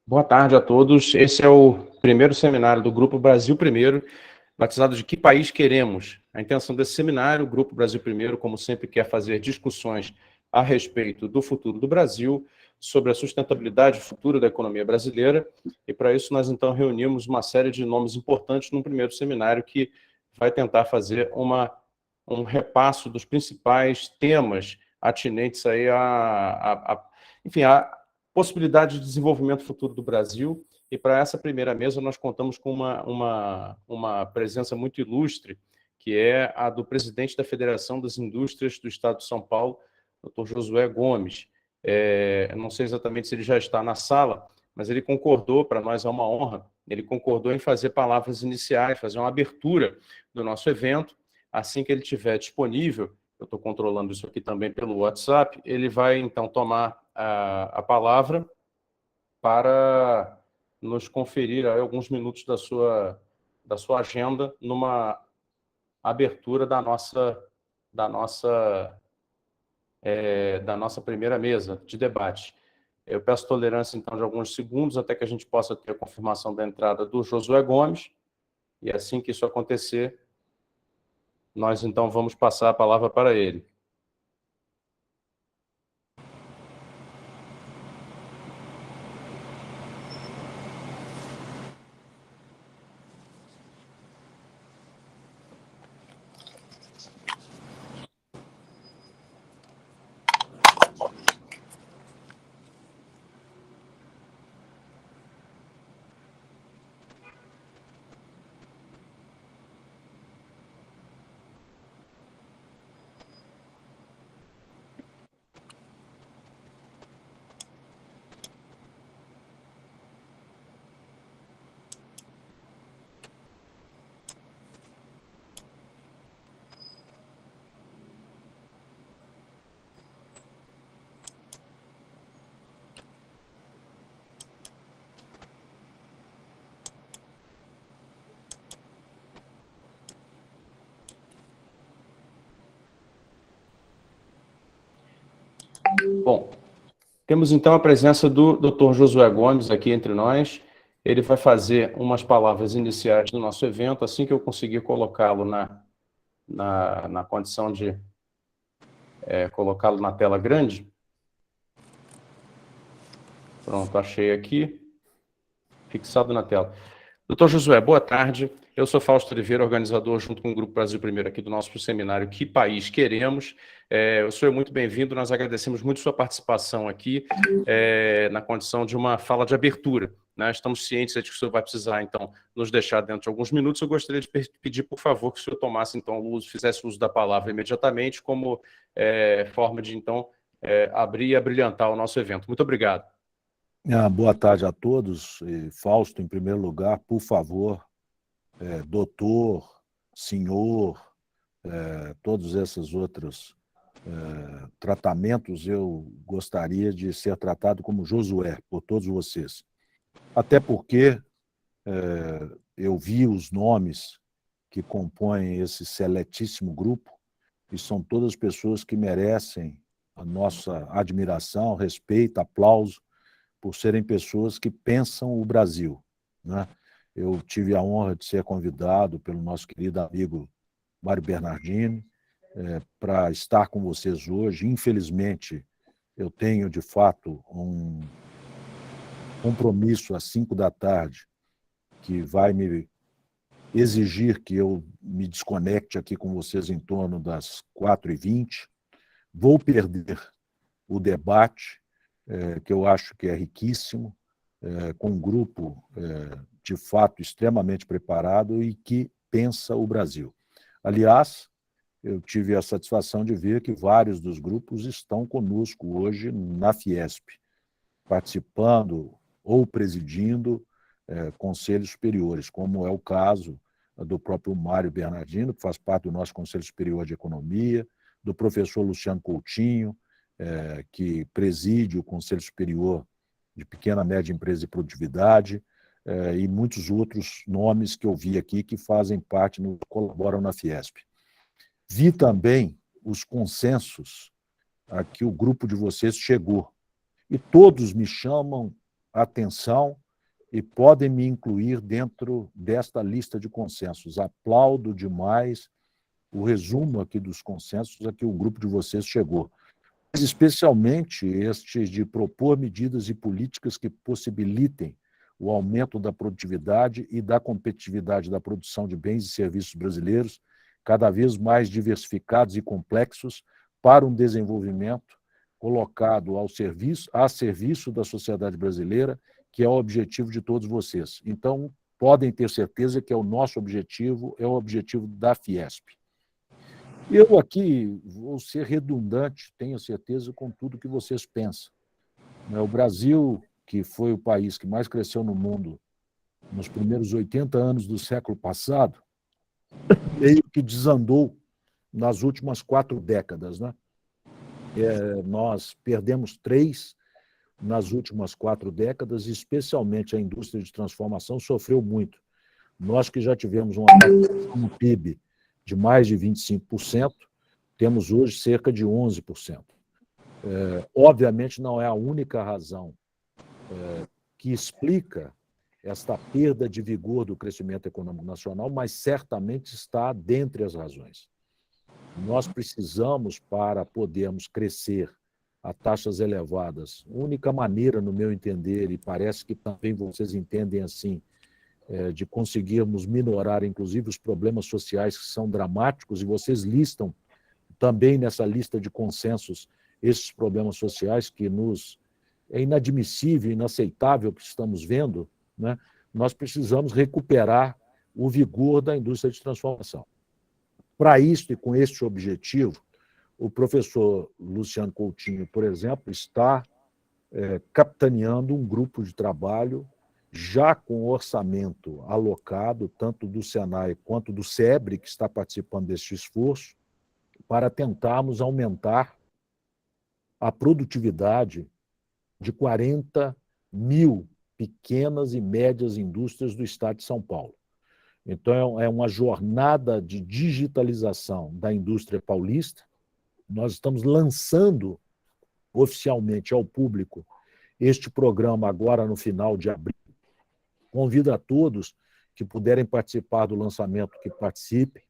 Boa tarde a todos. Esse é o primeiro seminário do Grupo Brasil Primeiro, batizado de Que País Queremos? A intenção desse seminário, o Grupo Brasil Primeiro, como sempre, quer fazer discussões a respeito do futuro do Brasil, sobre a sustentabilidade futura da economia brasileira, e para isso nós então reunimos uma série de nomes importantes num primeiro seminário que vai tentar fazer um repasso dos principais temas atinentes aí enfim, a possibilidade de desenvolvimento futuro do Brasil. E para essa primeira mesa nós contamos com uma presença muito ilustre, que é a do presidente da Federação das Indústrias do Estado de São Paulo, Dr. Josué Gomes. Não sei exatamente se ele já está na sala, mas ele concordou, para nós é uma honra, ele concordou em fazer palavras iniciais, fazer uma abertura do nosso evento. Assim que ele estiver disponível, eu estou controlando isso aqui também pelo WhatsApp, ele vai então tomar a palavra para nos conferir aí alguns minutos da sua agenda numa abertura da nossa primeira mesa de debate. Eu peço tolerância, então, de alguns segundos até que a gente possa ter a confirmação da entrada do Josué Gomes, e assim que isso acontecer, nós, então, vamos passar a palavra para ele. Bom, temos então a presença do Dr. Josué Gomes aqui entre nós. Ele vai fazer umas palavras iniciais do nosso evento. Assim que eu conseguir colocá-lo na condição de colocá-lo na tela grande. Pronto, achei aqui, fixado na tela. Doutor Josué, boa tarde. Eu sou Fausto Oliveira, organizador, junto com o Grupo Brasil Primeiro aqui do nosso seminário Que País Queremos? O senhor é muito bem-vindo, nós agradecemos muito sua participação aqui na condição de uma fala de abertura. Né? Estamos cientes de que o senhor vai precisar, então, nos deixar dentro de alguns minutos. Eu gostaria de pedir, por favor, que o senhor tomasse, então, fizesse uso da palavra imediatamente, como forma de, então, abrir e abrilhantar o nosso evento. Muito obrigado. Boa tarde a todos. Fausto, em primeiro lugar, por favor, doutor, senhor, todos esses outros tratamentos, eu gostaria de ser tratado como Josué, por todos vocês. Até porque eu vi os nomes que compõem esse seletíssimo grupo e são todas pessoas que merecem a nossa admiração, respeito, aplauso, por serem pessoas que pensam o Brasil. Né? Eu tive a honra de ser convidado pelo nosso querido amigo Mário Bernardini para estar com vocês hoje. Infelizmente, eu tenho, de fato, um compromisso às 5 da tarde que vai me exigir que eu me desconecte aqui com vocês em torno das 4h20. Vou perder o debate, que eu acho que é riquíssimo, com um grupo, de fato, extremamente preparado e que pensa o Brasil. Aliás, eu tive a satisfação de ver que vários dos grupos estão conosco hoje na Fiesp, participando ou presidindo conselhos superiores, como é o caso do próprio Mário Bernardino, que faz parte do nosso Conselho Superior de Economia, do professor Luciano Coutinho, que preside o Conselho Superior de Pequena, Média Empresa e Produtividade, e muitos outros nomes que eu vi aqui que fazem parte, colaboram na Fiesp. Vi também os consensos a que o grupo de vocês chegou, e todos me chamam atenção e podem me incluir dentro desta lista de consensos. Aplaudo demais o resumo aqui dos consensos a que o grupo de vocês chegou. Mas especialmente este de propor medidas e políticas que possibilitem o aumento da produtividade e da competitividade da produção de bens e serviços brasileiros, cada vez mais diversificados e complexos, para um desenvolvimento colocado a serviço da sociedade brasileira, que é o objetivo de todos vocês. Então, podem ter certeza que é o nosso objetivo, é o objetivo da Fiesp. Eu aqui vou ser redundante, tenho certeza, com tudo que vocês pensam. O Brasil, que foi o país que mais cresceu no mundo nos primeiros 80 anos do século passado, meio que desandou nas últimas 4 décadas, né? Nós perdemos 3 nas últimas 4 décadas, e especialmente a indústria de transformação sofreu muito. Nós que já tivemos uma participação no PIB de mais de 25%, temos hoje cerca de 11%. Obviamente não é a única razão que explica esta perda de vigor do crescimento econômico nacional, mas certamente está dentre as razões. Nós precisamos, para podermos crescer a taxas elevadas, a única maneira, no meu entender, e parece que também vocês entendem assim, de conseguirmos minorar, inclusive, os problemas sociais que são dramáticos, e vocês listam também nessa lista de consensos esses problemas sociais que é inadmissível, inaceitável que estamos vendo, né? Nós precisamos recuperar o vigor da indústria de transformação. Para isso e com este objetivo, o professor Luciano Coutinho, por exemplo, está capitaneando um grupo de trabalho já com orçamento alocado, tanto do Senai quanto do SEBRE, que está participando deste esforço, para tentarmos aumentar a produtividade de 40 mil pequenas e médias indústrias do estado de São Paulo. Então, é uma jornada de digitalização da indústria paulista. Nós estamos lançando oficialmente ao público este programa agora no final de abril. Convido a todos que puderem participar do lançamento que participem,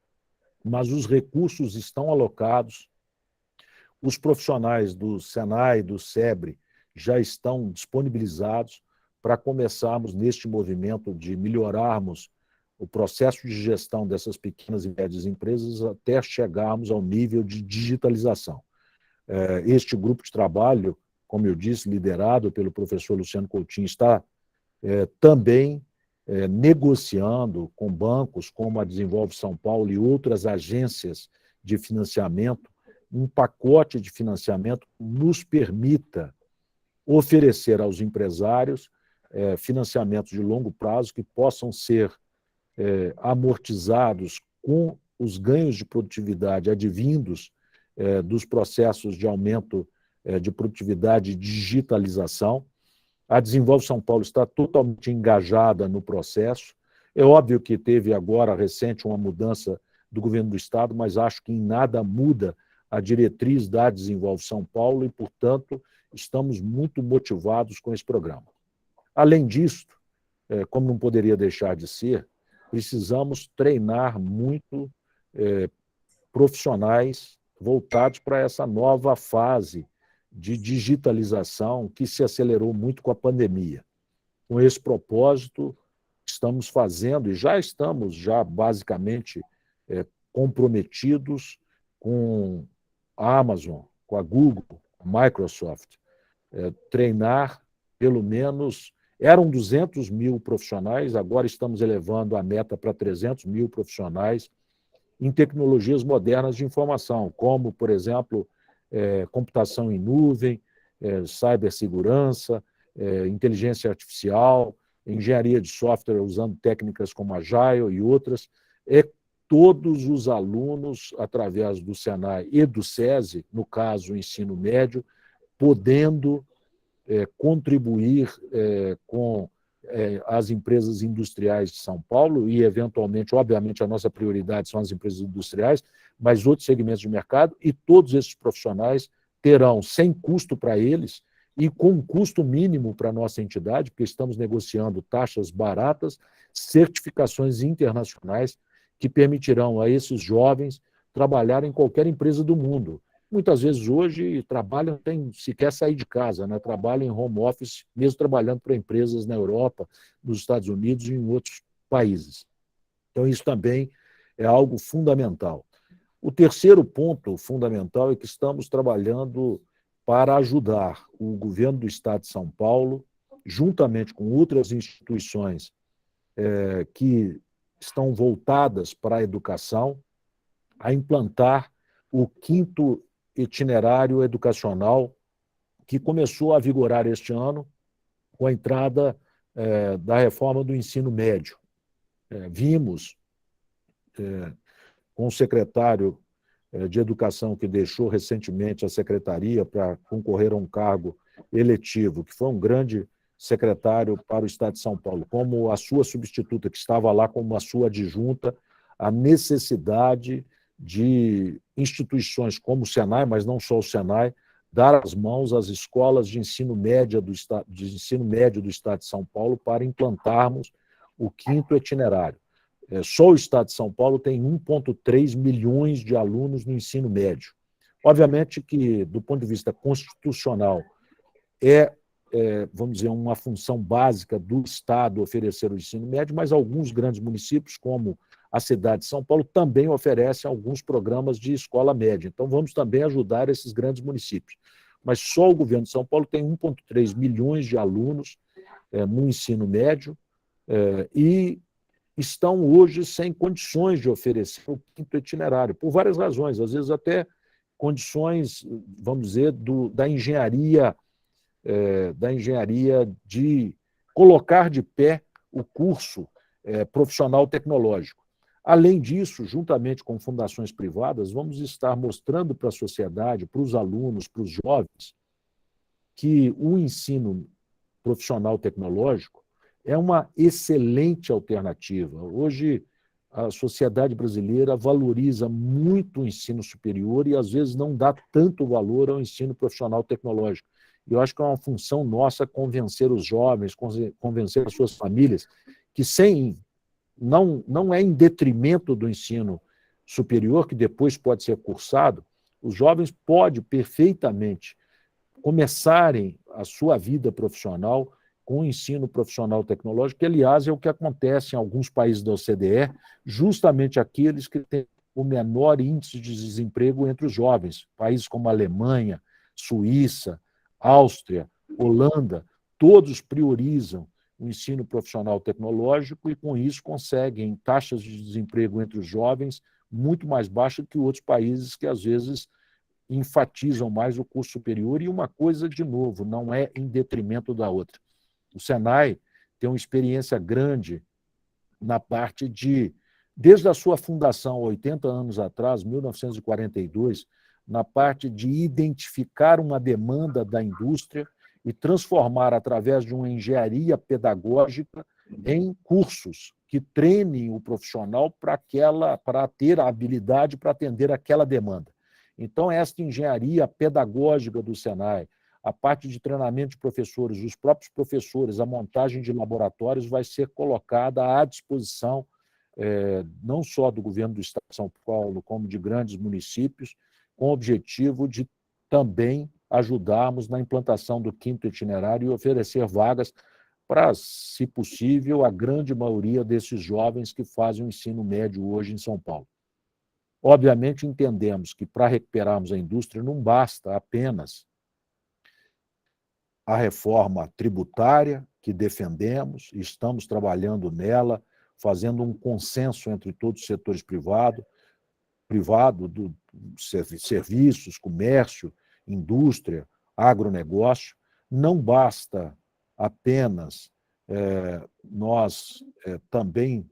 mas os recursos estão alocados, os profissionais do Senai e do SEBRE já estão disponibilizados para começarmos neste movimento de melhorarmos o processo de gestão dessas pequenas e médias empresas até chegarmos ao nível de digitalização. Este grupo de trabalho, como eu disse, liderado pelo professor Luciano Coutinho, está também negociando com bancos como a Desenvolve São Paulo e outras agências de financiamento, um pacote de financiamento que nos permita oferecer aos empresários financiamentos de longo prazo que possam ser amortizados com os ganhos de produtividade advindos dos processos de aumento de produtividade e digitalização. A Desenvolve São Paulo está totalmente engajada no processo. É óbvio que teve agora, recente, uma mudança do governo do Estado, mas acho que em nada muda a diretriz da Desenvolve São Paulo e, portanto, estamos muito motivados com esse programa. Além disso, como não poderia deixar de ser, precisamos treinar muito profissionais voltados para essa nova fase de digitalização que se acelerou muito com a pandemia. Com esse propósito, estamos fazendo, e já estamos basicamente comprometidos com a Amazon, com a Google, a Microsoft, treinar pelo menos, eram 200 mil profissionais, agora estamos elevando a meta para 300 mil profissionais em tecnologias modernas de informação, como, por exemplo, computação em nuvem, cibersegurança, inteligência artificial, engenharia de software usando técnicas como Agile e outras. Todos os alunos, através do Senai e do SESI, no caso, o ensino médio, podendo contribuir com as empresas industriais de São Paulo e, eventualmente, obviamente, a nossa prioridade são as empresas industriais, mas outros segmentos de mercado, e todos esses profissionais terão, sem custo para eles, e com um custo mínimo para a nossa entidade, porque estamos negociando taxas baratas, certificações internacionais que permitirão a esses jovens trabalhar em qualquer empresa do mundo. Muitas vezes hoje trabalham, não tem sequer sair de casa, né? Trabalham em home office, mesmo trabalhando para empresas na Europa, nos Estados Unidos e em outros países. Então, isso também é algo fundamental. O terceiro ponto fundamental é que estamos trabalhando para ajudar o governo do Estado de São Paulo, juntamente com outras instituições que estão voltadas para a educação, a implantar o 5º itinerário educacional, que começou a vigorar este ano com a entrada da reforma do ensino médio. Vimos com o secretário de Educação, que deixou recentemente a secretaria para concorrer a um cargo eletivo, que foi um grande secretário para o Estado de São Paulo, como a sua substituta, que estava lá como a sua adjunta, a necessidade de instituições como o Senai, mas não só o Senai, dar as mãos às escolas de ensino médio do Estado de São Paulo para implantarmos o 5º itinerário. Só o Estado de São Paulo tem 1,3 milhões de alunos no ensino médio. Obviamente que, do ponto de vista constitucional, vamos dizer, uma função básica do Estado oferecer o ensino médio, mas alguns grandes municípios, como a cidade de São Paulo, também oferecem alguns programas de escola média. Então, vamos também ajudar esses grandes municípios. Mas só o governo de São Paulo tem 1,3 milhões de alunos no ensino médio e estão hoje sem condições de oferecer o 5º itinerário, por várias razões, às vezes até condições, vamos dizer, da engenharia de colocar de pé o curso profissional tecnológico. Além disso, juntamente com fundações privadas, vamos estar mostrando para a sociedade, para os alunos, para os jovens, que o ensino profissional tecnológico é uma excelente alternativa. Hoje, a sociedade brasileira valoriza muito o ensino superior e, às vezes, não dá tanto valor ao ensino profissional tecnológico. Eu acho que é uma função nossa convencer os jovens, convencer as suas famílias, que não é em detrimento do ensino superior, que depois pode ser cursado, os jovens podem perfeitamente começarem a sua vida profissional com o ensino profissional tecnológico, que, aliás, é o que acontece em alguns países da OCDE, justamente aqueles que têm o menor índice de desemprego entre os jovens. Países como a Alemanha, Suíça, Áustria, Holanda, todos priorizam o ensino profissional tecnológico e, com isso, conseguem taxas de desemprego entre os jovens muito mais baixas que outros países que, às vezes, enfatizam mais o curso superior. E uma coisa, de novo, não é em detrimento da outra. O Senai tem uma experiência grande na parte desde a sua fundação, 80 anos atrás, 1942, na parte de identificar uma demanda da indústria e transformar, através de uma engenharia pedagógica, em cursos que treinem o profissional para ter a habilidade para atender aquela demanda. Então, esta engenharia pedagógica do Senai, a parte de treinamento de professores, os próprios professores, a montagem de laboratórios vai ser colocada à disposição não só do governo do Estado de São Paulo, como de grandes municípios, com o objetivo de também ajudarmos na implantação do 5º itinerário e oferecer vagas para, se possível, a grande maioria desses jovens que fazem o ensino médio hoje em São Paulo. Obviamente, entendemos que, para recuperarmos a indústria, não basta apenas a reforma tributária, que defendemos, e estamos trabalhando nela, fazendo um consenso entre todos os setores privados, serviços, comércio, indústria, agronegócio. Não basta apenas nós também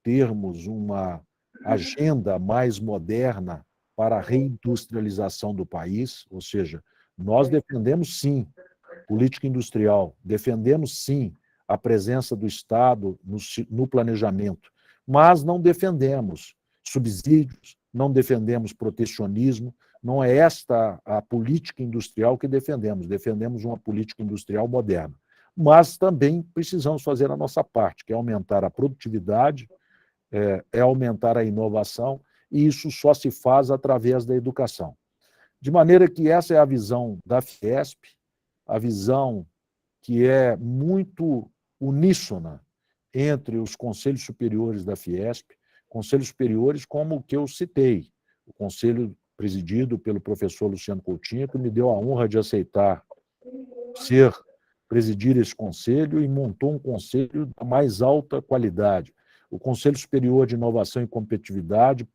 termos uma agenda mais moderna para a reindustrialização do país, ou seja, nós defendemos, sim, política industrial, defendemos, sim, a presença do Estado no planejamento, mas não defendemos subsídios, não defendemos protecionismo, não é esta a política industrial que defendemos uma política industrial moderna. Mas também precisamos fazer a nossa parte, que é aumentar a produtividade, é aumentar a inovação, e isso só se faz através da educação. De maneira que essa é a visão da Fiesp, a visão que é muito uníssona entre os conselhos superiores da Fiesp, conselhos superiores como o que eu citei, o conselho presidido pelo professor Luciano Coutinho, que me deu a honra de aceitar presidir esse conselho e montou um conselho da mais alta qualidade. O Conselho Superior de Inovação e Competitividade,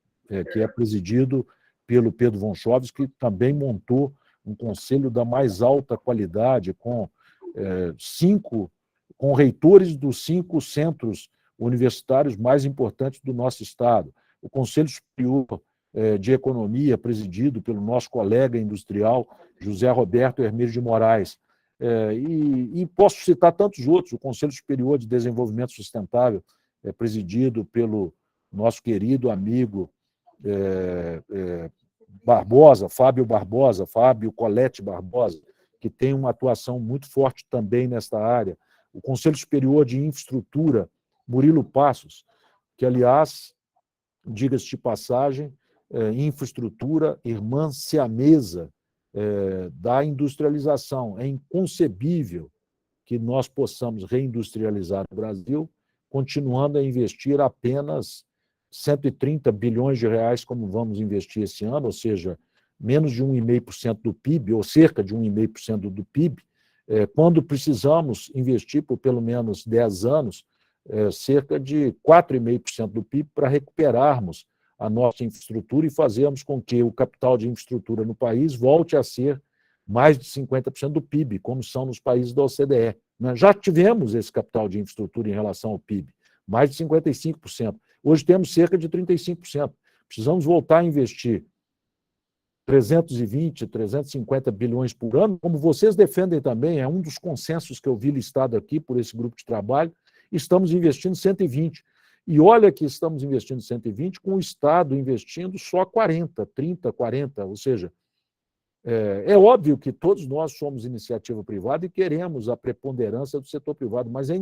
que é presidido pelo Pedro Vonchovski, que também montou um conselho da mais alta qualidade, com reitores dos 5 centros universitários mais importantes do nosso estado. O Conselho Superior de Economia, presidido pelo nosso colega industrial José Roberto Hermílio de Moraes. E posso citar tantos outros, o Conselho Superior de Desenvolvimento Sustentável, presidido pelo nosso querido amigo Barbosa, Fábio Colette Barbosa, que tem uma atuação muito forte também nesta área. O Conselho Superior de Infraestrutura, Murilo Passos, que, aliás, diga-se de passagem, infraestrutura, irmã siamesa da industrialização. É inconcebível que nós possamos reindustrializar o Brasil, continuando a investir apenas 130 bilhões de reais, como vamos investir esse ano, ou seja, menos de 1,5% do PIB, ou cerca de 1,5% do PIB, quando precisamos investir por pelo menos 10 anos, cerca de 4,5% do PIB para recuperarmos a nossa infraestrutura e fazermos com que o capital de infraestrutura no país volte a ser mais de 50% do PIB, como são nos países da OCDE. Já tivemos esse capital de infraestrutura em relação ao PIB, mais de 55%. Hoje temos cerca de 35%. Precisamos voltar a investir 320, 350 bilhões por ano, como vocês defendem também, é um dos consensos que eu vi listado aqui por esse grupo de trabalho, estamos investindo 120. E olha que estamos investindo 120 com o Estado investindo só 40, 30, 40, ou seja, é óbvio que todos nós somos iniciativa privada e queremos a preponderância do setor privado, mas é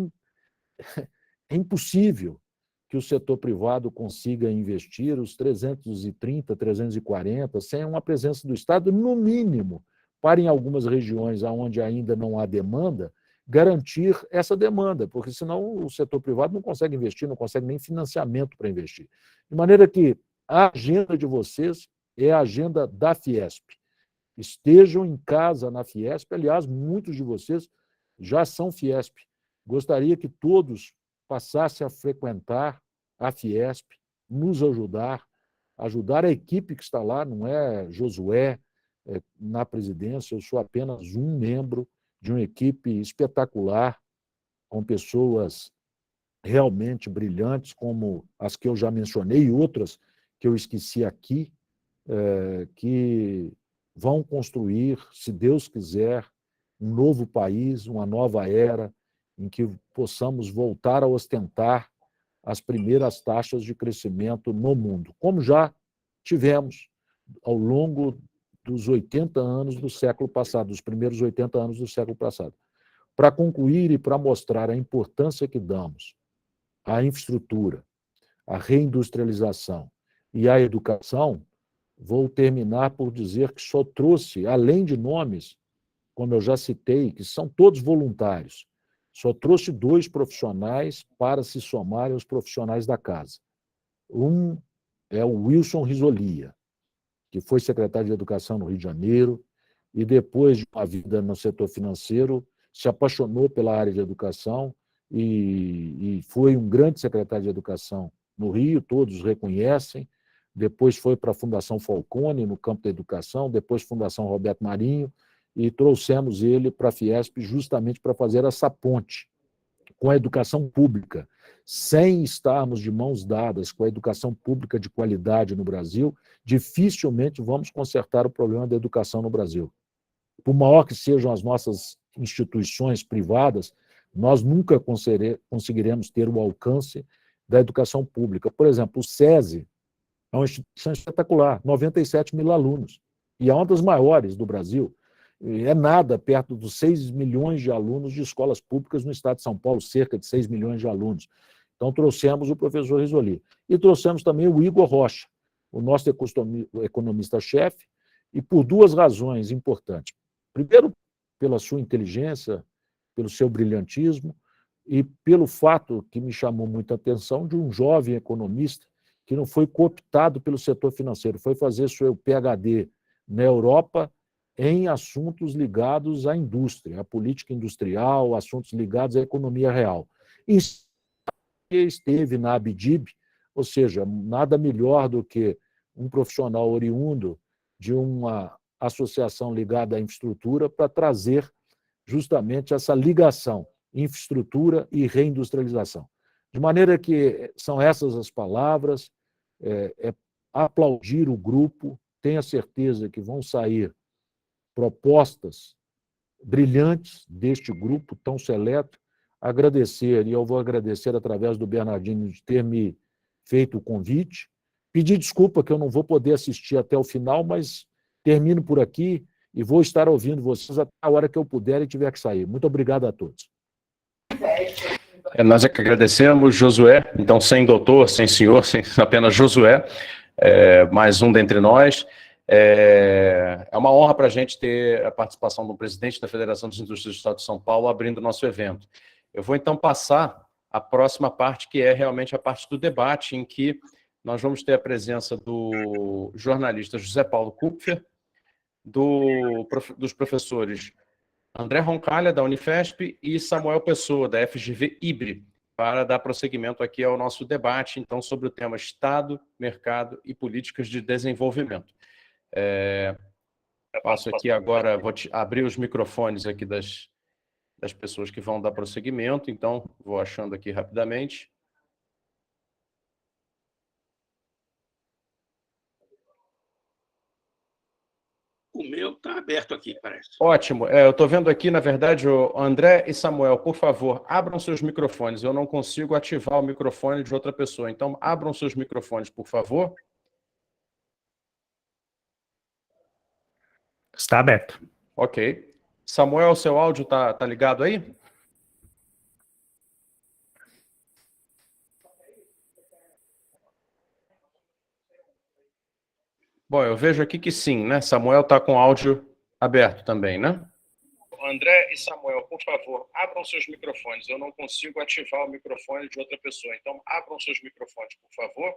impossível que o setor privado consiga investir os 330, 340, sem uma presença do Estado, no mínimo, para em algumas regiões onde ainda não há demanda, garantir essa demanda, porque senão o setor privado não consegue investir, não consegue nem financiamento para investir. De maneira que a agenda de vocês é a agenda da Fiesp. Estejam em casa na Fiesp, aliás, muitos de vocês já são Fiesp. Gostaria que todos passassem a frequentar a Fiesp, nos ajudar a equipe que está lá, não é Josué na presidência, eu sou apenas um membro de uma equipe espetacular, com pessoas realmente brilhantes, como as que eu já mencionei, e outras que eu esqueci aqui, que vão construir, se Deus quiser, um novo país, uma nova era, em que possamos voltar a ostentar as primeiras taxas de crescimento no mundo, como já tivemos ao longo dos 80 anos do século passado, dos primeiros 80 anos do século passado. Para concluir e para mostrar a importância que damos à infraestrutura, à reindustrialização e à educação, vou terminar por dizer que só trouxe, além de nomes, como eu já citei, que são todos voluntários, só trouxe 2 profissionais para se somarem aos profissionais da casa. Um é o Wilson Risolia, que foi secretário de Educação no Rio de Janeiro e, depois de uma vida no setor financeiro, se apaixonou pela área de educação e foi um grande secretário de Educação no Rio, todos reconhecem. Depois foi para a Fundação Falcone, no campo da educação, depois Fundação Roberto Marinho, e trouxemos ele para a Fiesp justamente para fazer essa ponte com a educação pública. Sem estarmos de mãos dadas com a educação pública de qualidade no Brasil, dificilmente vamos consertar o problema da educação no Brasil. Por maior que sejam as nossas instituições privadas, nós nunca conseguiremos ter o alcance da educação pública. Por exemplo, o SESI É uma instituição espetacular, 97 mil alunos, e é uma das maiores do Brasil. É nada perto dos 6 milhões de alunos de escolas públicas no estado de São Paulo, cerca de 6 milhões de alunos. Então, trouxemos o professor Risoli. E trouxemos também o Igor Rocha, o nosso economista-chefe, e por duas razões importantes. Primeiro, pela sua inteligência, pelo seu brilhantismo, e pelo fato que me chamou muita atenção de um jovem economista que não foi cooptado pelo setor financeiro, foi fazer seu PhD na Europa em assuntos ligados à indústria, à política industrial, assuntos ligados à economia real. E esteve na Abdib, ou seja, nada melhor do que um profissional oriundo de uma associação ligada à infraestrutura para trazer justamente essa ligação, infraestrutura e reindustrialização. De maneira que são essas as palavras, aplaudir o grupo, tenha certeza que vão sair propostas brilhantes deste grupo tão seleto, agradecer, e eu vou agradecer através do Bernardino de ter me feito o convite, pedir desculpa que eu não vou poder assistir até o final, mas termino por aqui e vou estar ouvindo vocês até a hora que eu puder e tiver que sair. Muito obrigado a todos. Nós é que agradecemos, Josué, então sem doutor, sem senhor, sem apenas Josué, mais um dentre nós. É uma honra para a gente ter a participação do presidente da Federação das Indústrias do Estado de São Paulo abrindo o nosso evento. Eu vou então passar a próxima parte, que é realmente a parte do debate, em que nós vamos ter a presença do jornalista José Paulo Kupfer, dos professores André Roncalha, da Unifesp, e Samuel Pessoa, da FGV IBRE, para dar prosseguimento aqui ao nosso debate, então, sobre o tema Estado, Mercado e Políticas de Desenvolvimento. Passo aqui agora, vou abrir os microfones aqui das pessoas que vão dar prosseguimento, então, vou achando aqui rapidamente. O meu está aberto aqui, parece. Ótimo. Eu estou vendo aqui, na verdade, o André e Samuel, por favor, abram seus microfones. Eu não consigo ativar o microfone de outra pessoa. Então, abram seus microfones, por favor. Está aberto. Ok. Samuel, seu áudio está ligado aí? Bom, eu vejo aqui que sim, né? Samuel está com o áudio aberto também, né? André e Samuel, por favor, abram seus microfones. Eu não consigo ativar o microfone de outra pessoa. Então, abram seus microfones, por favor.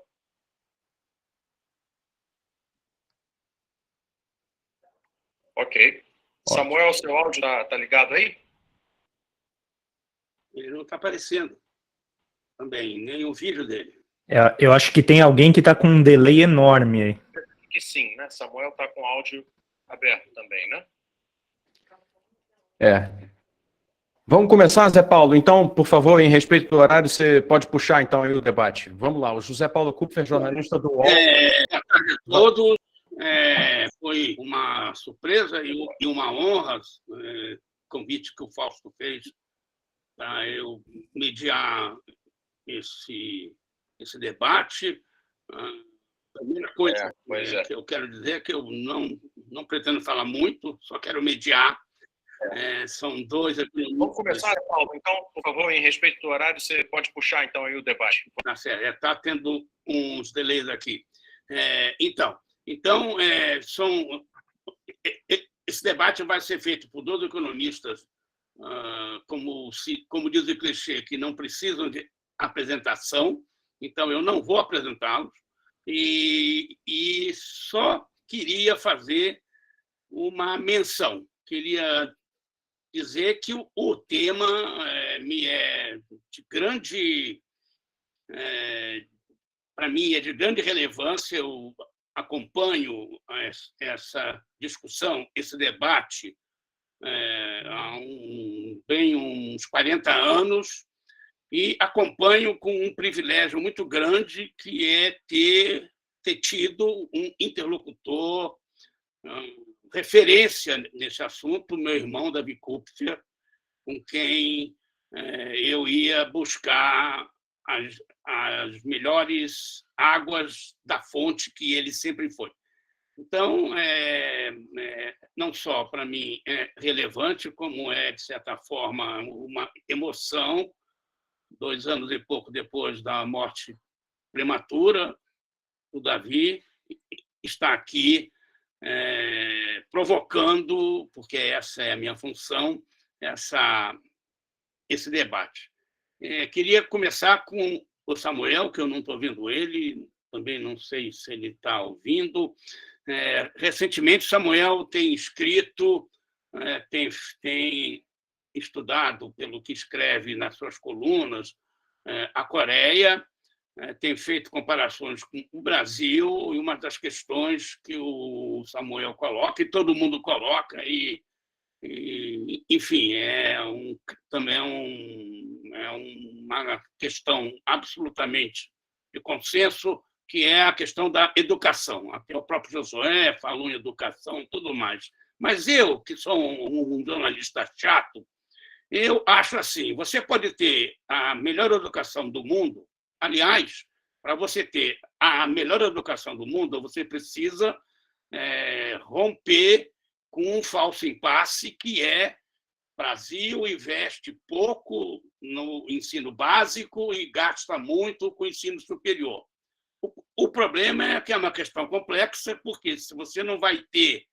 Ok. Samuel, seu áudio está ligado aí? Ele não está aparecendo também, nem o vídeo dele. Eu acho que tem alguém que está com um delay enorme aí. Que sim, né? Samuel está com o áudio aberto também, né? Vamos começar, Zé Paulo. Então, por favor, em respeito do horário, você pode puxar então aí o debate. Vamos lá, o José Paulo Kupfer, jornalista do UOL. Boa tarde a todos. Foi uma surpresa e uma honra o convite que o Fausto fez para eu mediar esse debate. A primeira coisa que eu quero dizer é que eu não pretendo falar muito, só quero mediar. São dois economistas. Vamos começar, Paulo. Então, por favor, em respeito do horário, você pode puxar então aí o debate. Está tendo uns delays aqui. Então, esse debate vai ser feito por dois economistas, como diz o clichê, que não precisam de apresentação. Então, eu não vou apresentá-los. E só queria fazer uma menção. Queria dizer que o tema me é de grande... para mim, é de grande relevância. Eu acompanho essa discussão, esse debate, há uns 40 anos, e acompanho com um privilégio muito grande, que é ter tido um interlocutor, referência nesse assunto, meu irmão Davi Kupfer, com quem eu ia buscar as melhores águas da fonte que ele sempre foi. Então, não só para mim é relevante, como é, de certa forma, uma emoção, 2 anos e pouco depois da morte prematura do Davi, está aqui provocando, porque essa é a minha função, esse debate. Queria começar com o Samuel, que eu não estou vendo ele, também não sei se ele está ouvindo. Recentemente, Samuel tem escrito, tem estudado, pelo que escreve nas suas colunas, a Coreia, tem feito comparações com o Brasil, e uma das questões que o Samuel coloca, e todo mundo coloca, enfim, também é uma questão absolutamente de consenso, que é a questão da educação. Até o próprio Josué falou em educação e tudo mais. Mas eu, que sou um jornalista chato, eu acho assim, você pode ter a melhor educação do mundo. Aliás, para você ter a melhor educação do mundo, você precisa romper com um falso impasse, que é Brasil investe pouco no ensino básico e gasta muito com o ensino superior. O problema é que é uma questão complexa, porque se você não vai ter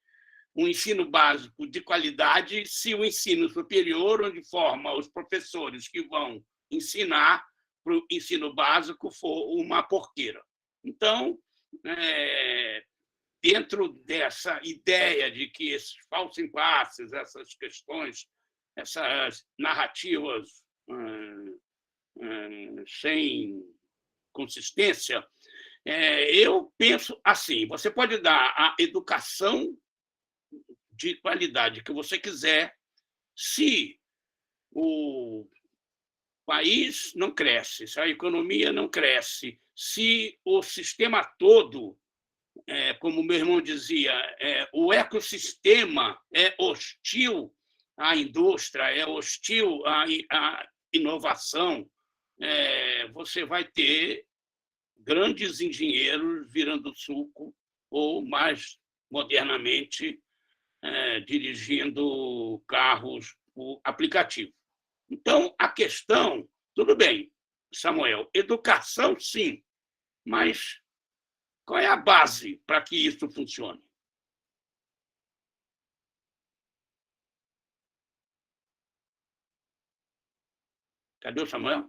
um ensino básico de qualidade, se o ensino superior, onde forma os professores que vão ensinar para o ensino básico, for uma porqueira. Então, dentro dessa ideia de que esses falsos impasses, essas questões, essas narrativas sem consistência, eu penso assim, você pode dar a educação de qualidade que você quiser, se o país não cresce, se a economia não cresce, se o sistema todo, como meu irmão dizia, o ecossistema é hostil à indústria, é hostil à inovação, você vai ter grandes engenheiros virando suco, ou, mais modernamente, dirigindo carros por aplicativo. Então, a questão, tudo bem, Samuel, educação, sim, mas qual é a base para que isso funcione? Cadê o Samuel?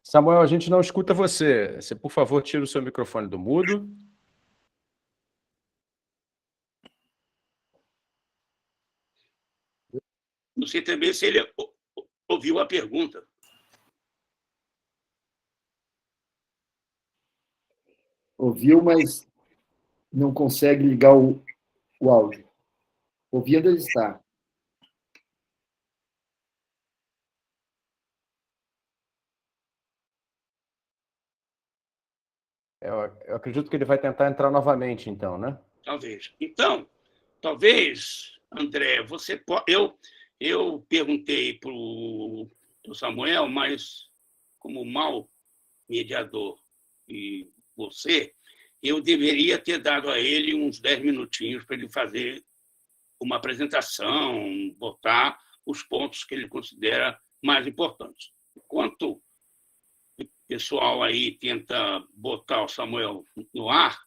Samuel, a gente não escuta você. Você, por favor, tira o seu microfone do mudo. Não sei também se ele ouviu a pergunta. Ouviu, mas não consegue ligar o áudio. Ouvindo, ele está. Eu acredito que ele vai tentar entrar novamente, então, né? Talvez. Então, talvez, André, você pode... Eu perguntei para o Samuel, mas como mau mediador e você, eu deveria ter dado a ele uns 10 minutinhos para ele fazer uma apresentação, botar os pontos que ele considera mais importantes. Enquanto o pessoal aí tenta botar o Samuel no ar,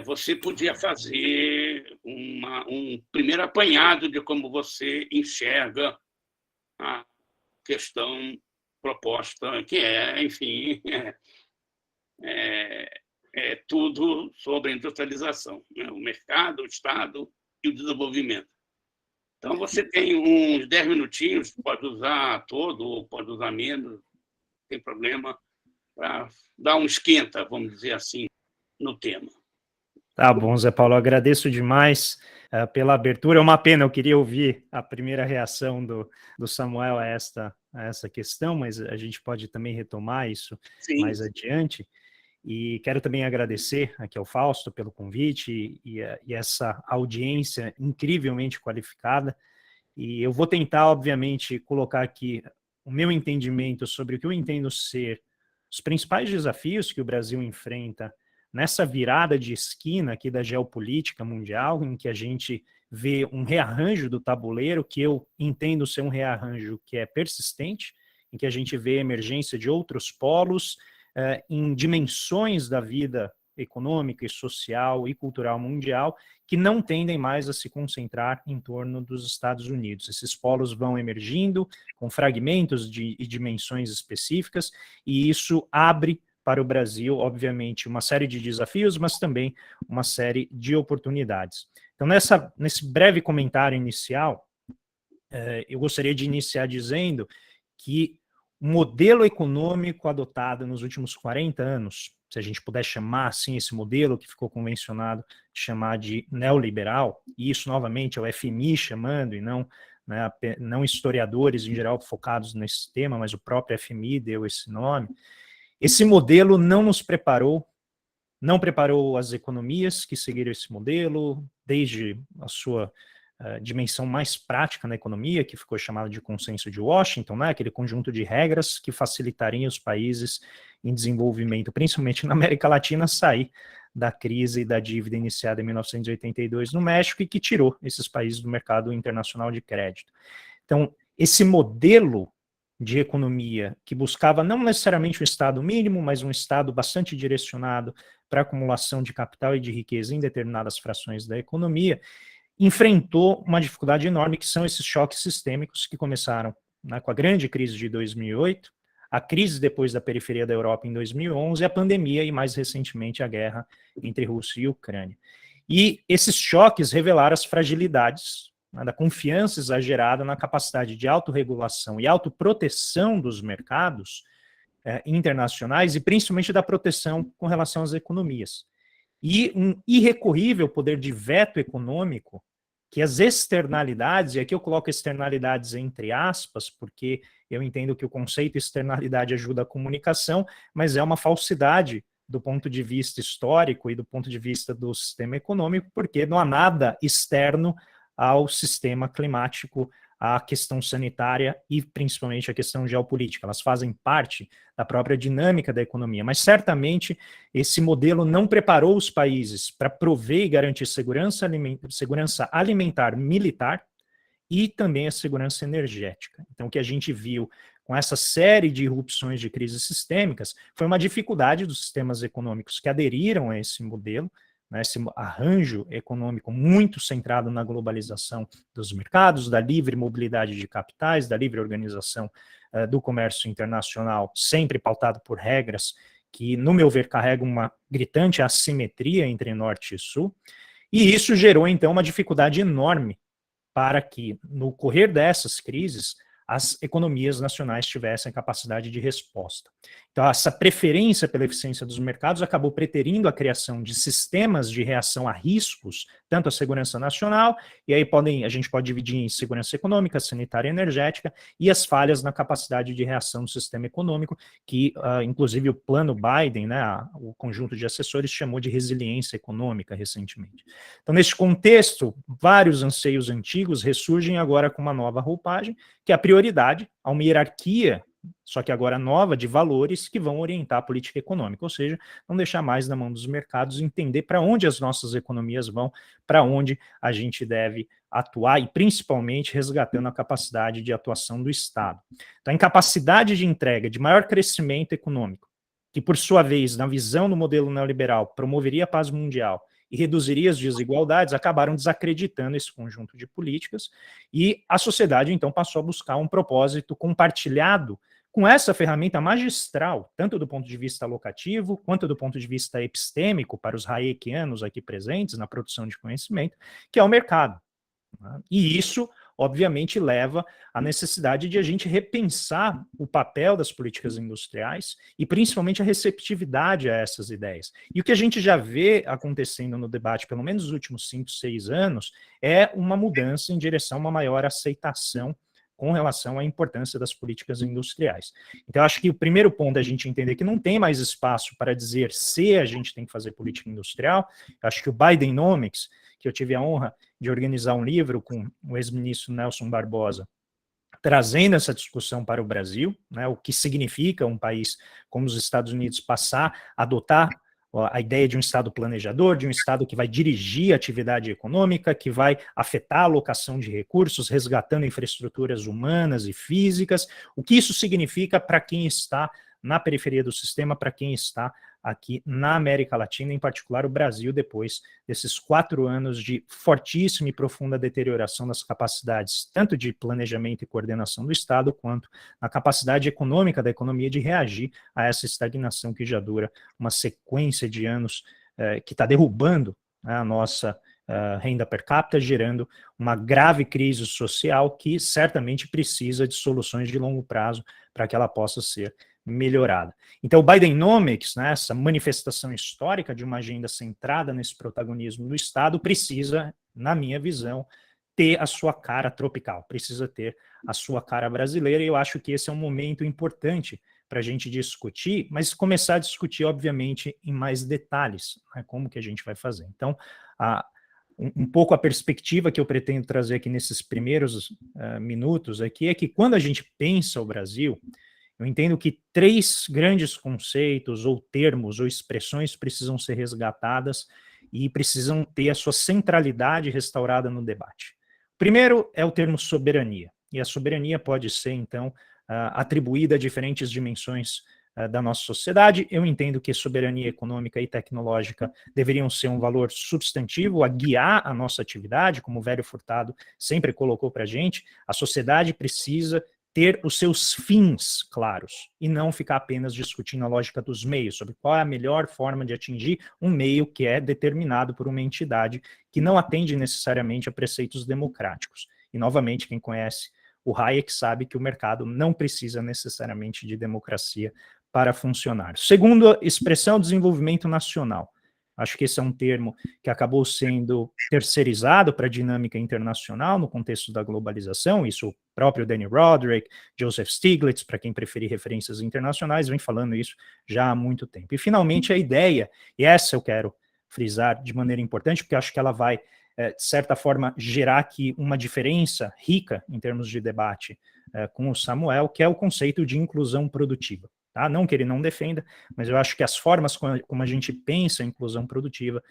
você podia fazer um primeiro apanhado de como você enxerga a questão proposta, que enfim, tudo sobre a industrialização, né? O mercado, o Estado e o desenvolvimento. Então, você tem uns 10 minutinhos, pode usar todo ou pode usar menos, não tem problema, para dar um esquenta, vamos dizer assim, no tema. Tá bom, Zé Paulo, agradeço demais pela abertura. É uma pena, eu queria ouvir a primeira reação do Samuel a essa questão, mas a gente pode também retomar isso mais adiante. E quero também agradecer aqui ao Fausto pelo convite e essa audiência incrivelmente qualificada. E eu vou tentar, obviamente, colocar aqui o meu entendimento sobre o que eu entendo ser os principais desafios que o Brasil enfrenta nessa virada de esquina aqui da geopolítica mundial, em que a gente vê um rearranjo do tabuleiro, que eu entendo ser um rearranjo que é persistente, em que a gente vê a emergência de outros polos em dimensões da vida econômica e social e cultural mundial que não tendem mais a se concentrar em torno dos Estados Unidos. Esses polos vão emergindo com fragmentos e dimensões específicas, e isso abre para o Brasil, obviamente, uma série de desafios, mas também uma série de oportunidades. Então, nesse breve comentário inicial, eu gostaria de iniciar dizendo que o modelo econômico adotado nos últimos 40 anos, se a gente puder chamar assim esse modelo que ficou convencionado de chamar de neoliberal, e isso novamente é o FMI chamando, e não, né, não historiadores em geral focados nesse tema, mas o próprio FMI deu esse nome. Esse modelo não nos preparou, não preparou as economias que seguiram esse modelo, desde a sua dimensão mais prática na economia, que ficou chamada de consenso de Washington, né, aquele conjunto de regras que facilitariam os países em desenvolvimento, principalmente na América Latina, sair da crise e da dívida iniciada em 1982 no México e que tirou esses países do mercado internacional de crédito. Então, esse modelo de economia que buscava não necessariamente um Estado mínimo, mas um Estado bastante direcionado para a acumulação de capital e de riqueza em determinadas frações da economia, enfrentou uma dificuldade enorme, que são esses choques sistêmicos que começaram, né, com a grande crise de 2008, a crise depois da periferia da Europa em 2011, a pandemia e, mais recentemente, a guerra entre Rússia e Ucrânia. E esses choques revelaram as fragilidades, né, da confiança exagerada na capacidade de autorregulação e autoproteção dos mercados internacionais e, principalmente, da proteção com relação às economias. E um irrecorrível poder de veto econômico, que as externalidades, e aqui eu coloco externalidades entre aspas, porque eu entendo que o conceito externalidade ajuda a comunicação, mas é uma falsidade do ponto de vista histórico e do ponto de vista do sistema econômico, porque não há nada externo ao sistema climático, à questão sanitária e principalmente a questão geopolítica. Elas fazem parte da própria dinâmica da economia, mas certamente esse modelo não preparou os países para prover e garantir segurança alimentar militar e também a segurança energética. Então, o que a gente viu com essa série de irrupções de crises sistêmicas foi uma dificuldade dos sistemas econômicos que aderiram a esse modelo, esse arranjo econômico muito centrado na globalização dos mercados, da livre mobilidade de capitais, da livre organização do comércio internacional, sempre pautado por regras que, no meu ver, carregam uma gritante assimetria entre norte e sul, e isso gerou, então, uma dificuldade enorme para que, no correr dessas crises, as economias nacionais tivessem capacidade de resposta. Então, essa preferência pela eficiência dos mercados acabou preterindo a criação de sistemas de reação a riscos, tanto a segurança nacional, e aí a gente pode dividir em segurança econômica, sanitária e energética, e as falhas na capacidade de reação do sistema econômico, que, inclusive, o plano Biden, né, o conjunto de assessores, chamou de resiliência econômica recentemente. Então, nesse contexto, vários anseios antigos ressurgem agora com uma nova roupagem, que é a prioridade a uma hierarquia, só que agora nova, de valores que vão orientar a política econômica, ou seja, não deixar mais na mão dos mercados, entender para onde as nossas economias vão, para onde a gente deve atuar e principalmente resgatando a capacidade de atuação do Estado. Então, a incapacidade de entrega de maior crescimento econômico, que por sua vez, na visão do modelo neoliberal, promoveria a paz mundial e reduziria as desigualdades, acabaram desacreditando esse conjunto de políticas e a sociedade, então, passou a buscar um propósito compartilhado com essa ferramenta magistral, tanto do ponto de vista alocativo, quanto do ponto de vista epistêmico, para os hayekianos aqui presentes na produção de conhecimento, que é o mercado. E isso, obviamente, leva à necessidade de a gente repensar o papel das políticas industriais e, principalmente, a receptividade a essas ideias. E o que a gente já vê acontecendo no debate, pelo menos nos últimos 5, 6 anos, é uma mudança em direção a uma maior aceitação com relação à importância das políticas industriais. Então, acho que o primeiro ponto é a gente entender que não tem mais espaço para dizer se a gente tem que fazer política industrial. Acho que o Bidenomics, que eu tive a honra de organizar um livro com o ex-ministro Nelson Barbosa, trazendo essa discussão para o Brasil, né, o que significa um país como os Estados Unidos passar a adotar a ideia de um Estado planejador, de um Estado que vai dirigir a atividade econômica, que vai afetar a alocação de recursos, resgatando infraestruturas humanas e físicas, o que isso significa para quem está na periferia do sistema, para quem está aqui na América Latina, em particular o Brasil, depois desses 4 anos de fortíssima e profunda deterioração das capacidades, tanto de planejamento e coordenação do Estado, quanto na capacidade econômica da economia de reagir a essa estagnação que já dura uma sequência de anos, que está derrubando a nossa renda per capita, gerando uma grave crise social que certamente precisa de soluções de longo prazo para que ela possa ser melhorada. Então, o Bidenomics, né, essa manifestação histórica de uma agenda centrada nesse protagonismo do Estado, precisa, na minha visão, ter a sua cara tropical, precisa ter a sua cara brasileira, e eu acho que esse é um momento importante para a gente discutir, mas começar a discutir, obviamente, em mais detalhes, né, como que a gente vai fazer. Então, um pouco a perspectiva que eu pretendo trazer aqui nesses primeiros minutos aqui é que quando a gente pensa o Brasil, eu entendo que 3 grandes conceitos, ou termos, ou expressões precisam ser resgatadas e precisam ter a sua centralidade restaurada no debate. O primeiro é o termo soberania, e a soberania pode ser, então, atribuída a diferentes dimensões da nossa sociedade. Eu entendo que soberania econômica e tecnológica deveriam ser um valor substantivo a guiar a nossa atividade, como o Velho Furtado sempre colocou para a gente. A sociedade precisa ter os seus fins claros e não ficar apenas discutindo a lógica dos meios, sobre qual é a melhor forma de atingir um meio que é determinado por uma entidade que não atende necessariamente a preceitos democráticos. E, novamente, quem conhece o Hayek sabe que o mercado não precisa necessariamente de democracia para funcionar. Segunda expressão, desenvolvimento nacional. Acho que esse é um termo que acabou sendo terceirizado para a dinâmica internacional no contexto da globalização. Isso o próprio Danny Roderick, Joseph Stiglitz, para quem preferir referências internacionais, vem falando isso já há muito tempo. E, finalmente, a ideia, e essa eu quero frisar de maneira importante, porque acho que ela vai, de certa forma, gerar aqui uma diferença rica em termos de debate com o Samuel, que é o conceito de inclusão produtiva. Tá? Não que ele não defenda, mas eu acho que as formas como a gente pensa a inclusão produtiva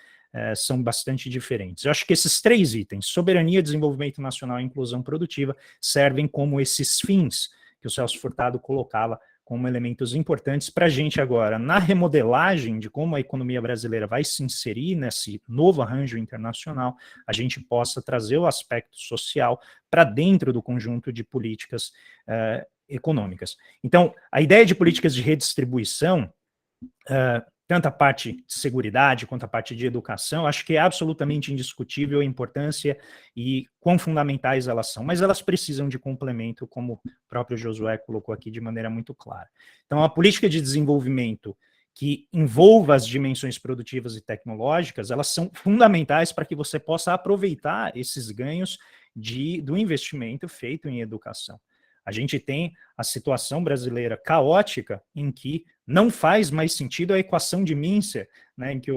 são bastante diferentes. Eu acho que esses 3 itens, soberania, desenvolvimento nacional e inclusão produtiva, servem como esses fins que o Celso Furtado colocava como elementos importantes para a gente agora, na remodelagem de como a economia brasileira vai se inserir nesse novo arranjo internacional, a gente possa trazer o aspecto social para dentro do conjunto de políticas econômicas. Então, a ideia de políticas de redistribuição, tanto a parte de seguridade quanto a parte de educação, acho que é absolutamente indiscutível a importância e quão fundamentais elas são, mas elas precisam de complemento, como o próprio Josué colocou aqui de maneira muito clara. Então, a política de desenvolvimento que envolva as dimensões produtivas e tecnológicas, elas são fundamentais para que você possa aproveitar esses ganhos do investimento feito em educação. A gente tem a situação brasileira caótica em que não faz mais sentido a equação de Mincer, né, em que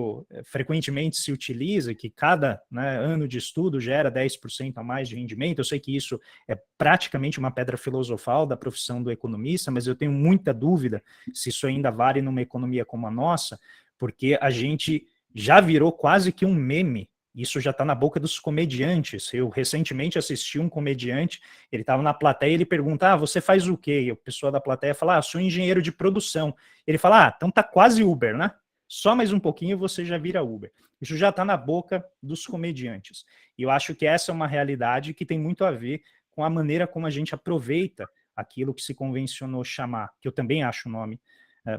frequentemente se utiliza que cada ano de estudo gera 10% a mais de rendimento. Eu sei que isso é praticamente uma pedra filosofal da profissão do economista, mas eu tenho muita dúvida se isso ainda vale numa economia como a nossa, porque a gente já virou quase que um meme. Isso já está na boca dos comediantes. Eu recentemente assisti um comediante, ele estava na plateia e ele pergunta, você faz o quê? E a pessoa da plateia fala, sou engenheiro de produção. Ele fala, então tá quase Uber, né? Só mais um pouquinho você já vira Uber. Isso já está na boca dos comediantes. E eu acho que essa é uma realidade que tem muito a ver com a maneira como a gente aproveita aquilo que se convencionou chamar, que eu também acho o nome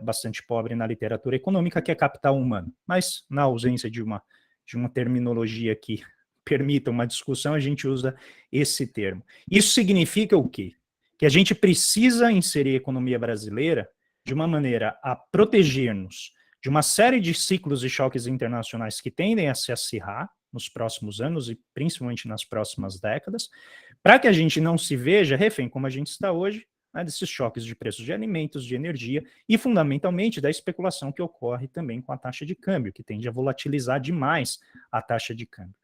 bastante pobre na literatura econômica, que é capital humano. Mas, na ausência de uma terminologia que permita uma discussão, a gente usa esse termo. Isso significa o quê? Que a gente precisa inserir a economia brasileira de uma maneira a proteger-nos de uma série de ciclos e choques internacionais que tendem a se acirrar, nos próximos anos e principalmente nas próximas décadas, para que a gente não se veja refém, como a gente está hoje, né, desses choques de preços de alimentos, de energia e, fundamentalmente, da especulação que ocorre também com a taxa de câmbio, que tende a volatilizar demais a taxa de câmbio.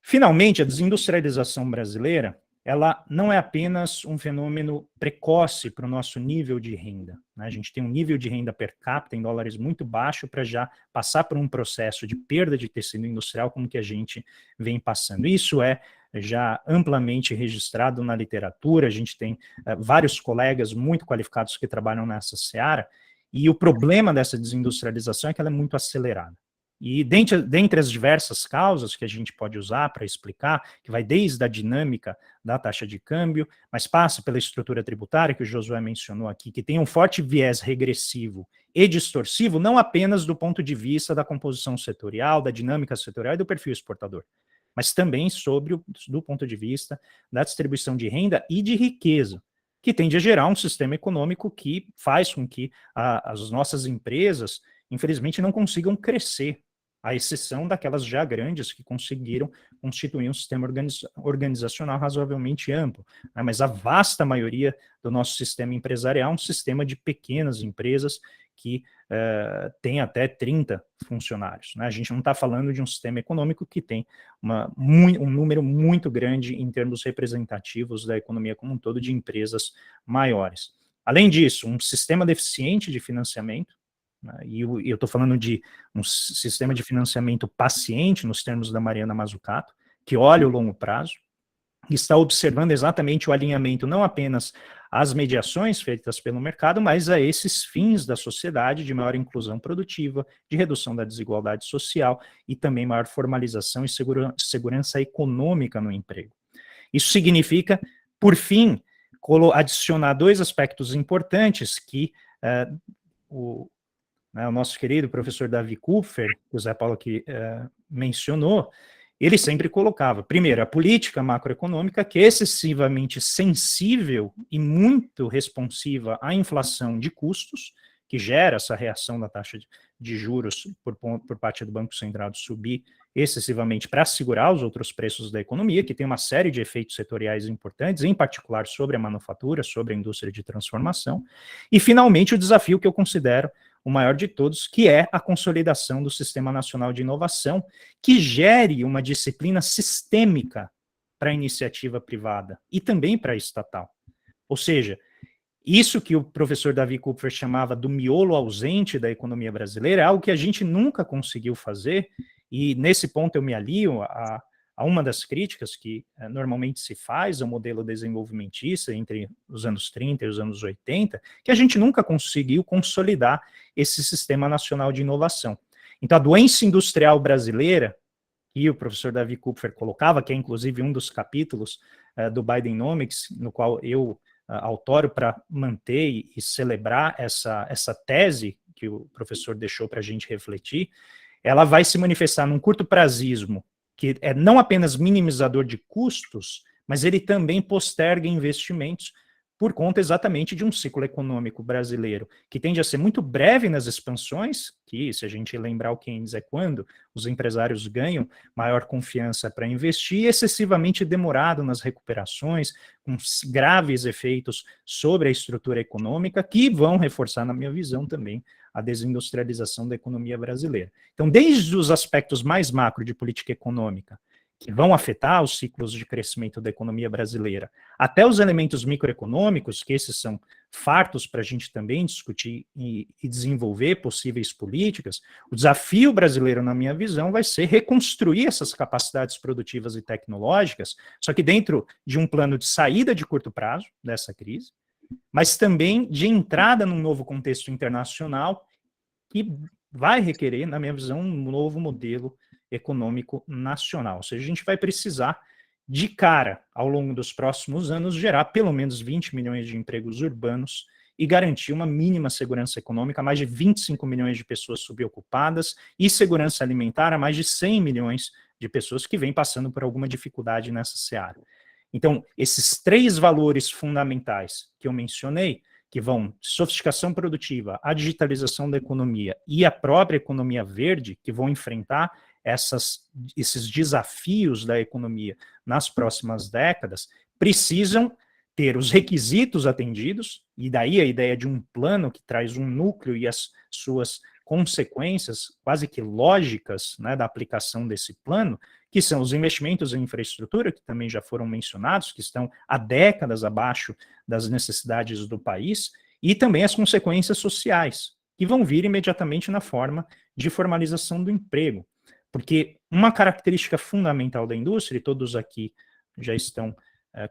Finalmente, a desindustrialização brasileira, ela não é apenas um fenômeno precoce para o nosso nível de renda, né? A gente tem um nível de renda per capita em dólares muito baixo para já passar por um processo de perda de tecido industrial como que a gente vem passando. Isso é já amplamente registrado na literatura, a gente tem vários colegas muito qualificados que trabalham nessa seara, e o problema dessa desindustrialização é que ela é muito acelerada. E dentre as diversas causas que a gente pode usar para explicar, que vai desde a dinâmica da taxa de câmbio, mas passa pela estrutura tributária, que o Josué mencionou aqui, que tem um forte viés regressivo e distorsivo, não apenas do ponto de vista da composição setorial, da dinâmica setorial e do perfil exportador, mas também do ponto de vista da distribuição de renda e de riqueza, que tende a gerar um sistema econômico que faz com que as nossas empresas, infelizmente, não consigam crescer, à exceção daquelas já grandes que conseguiram constituir um sistema organizacional razoavelmente amplo, né? Mas a vasta maioria do nosso sistema empresarial é um sistema de pequenas empresas que tem até 30 funcionários, né? A gente não está falando de um sistema econômico que tem um número muito grande em termos representativos da economia como um todo de empresas maiores. Além disso, um sistema deficiente de financiamento, e eu estou falando de um sistema de financiamento paciente, nos termos da Mariana Mazzucato, que olha o longo prazo, e está observando exatamente o alinhamento não apenas às mediações feitas pelo mercado, mas a esses fins da sociedade de maior inclusão produtiva, de redução da desigualdade social e também maior formalização e segurança econômica no emprego. Isso significa, por fim, adicionar dois aspectos importantes que o nosso querido professor Davi Kupfer, que o Zé Paulo aqui mencionou, ele sempre colocava, primeiro, a política macroeconômica, que é excessivamente sensível e muito responsiva à inflação de custos, que gera essa reação da taxa de juros por parte do Banco Central de subir excessivamente para segurar os outros preços da economia, que tem uma série de efeitos setoriais importantes, em particular sobre a manufatura, sobre a indústria de transformação. E, finalmente, o desafio que eu considero o maior de todos, que é a consolidação do Sistema Nacional de Inovação, que gere uma disciplina sistêmica para a iniciativa privada e também para a estatal. Ou seja, isso que o professor Davi Kupfer chamava do miolo ausente da economia brasileira é algo que a gente nunca conseguiu fazer, e nesse ponto eu me alio a uma das críticas que normalmente se faz ao modelo desenvolvimentista entre os anos 30 e os anos 80, que a gente nunca conseguiu consolidar esse Sistema Nacional de Inovação. Então, a doença industrial brasileira, que o professor Davi Kupfer colocava, que é inclusive um dos capítulos do Bidenomics, no qual eu autoro para manter e celebrar essa tese que o professor deixou para a gente refletir, ela vai se manifestar num curto prazismo, que é não apenas minimizador de custos, mas ele também posterga investimentos por conta exatamente de um ciclo econômico brasileiro, que tende a ser muito breve nas expansões, que, se a gente lembrar o Keynes, é quando os empresários ganham maior confiança para investir, e excessivamente demorado nas recuperações, com graves efeitos sobre a estrutura econômica, que vão reforçar, na minha visão, também a desindustrialização da economia brasileira. Então, desde os aspectos mais macro de política econômica, que vão afetar os ciclos de crescimento da economia brasileira, até os elementos microeconômicos, que esses são fartos para a gente também discutir e desenvolver possíveis políticas, o desafio brasileiro, na minha visão, vai ser reconstruir essas capacidades produtivas e tecnológicas, só que dentro de um plano de saída de curto prazo dessa crise, mas também de entrada num novo contexto internacional que vai requerer, na minha visão, um novo modelo econômico nacional. Ou seja, a gente vai precisar, de cara, ao longo dos próximos anos, gerar pelo menos 20 milhões de empregos urbanos e garantir uma mínima segurança econômica a mais de 25 milhões de pessoas subocupadas e segurança alimentar a mais de 100 milhões de pessoas que vêm passando por alguma dificuldade nessa seara. Então, esses três valores fundamentais que eu mencionei, que vão de sofisticação produtiva, a digitalização da economia e a própria economia verde, que vão enfrentar esses desafios da economia nas próximas décadas precisam ter os requisitos atendidos, e daí a ideia de um plano que traz um núcleo e as suas consequências quase que lógicas, né, da aplicação desse plano, que são os investimentos em infraestrutura, que também já foram mencionados, que estão há décadas abaixo das necessidades do país, e também as consequências sociais, que vão vir imediatamente na forma de formalização do emprego. Porque uma característica fundamental da indústria, e todos aqui já estão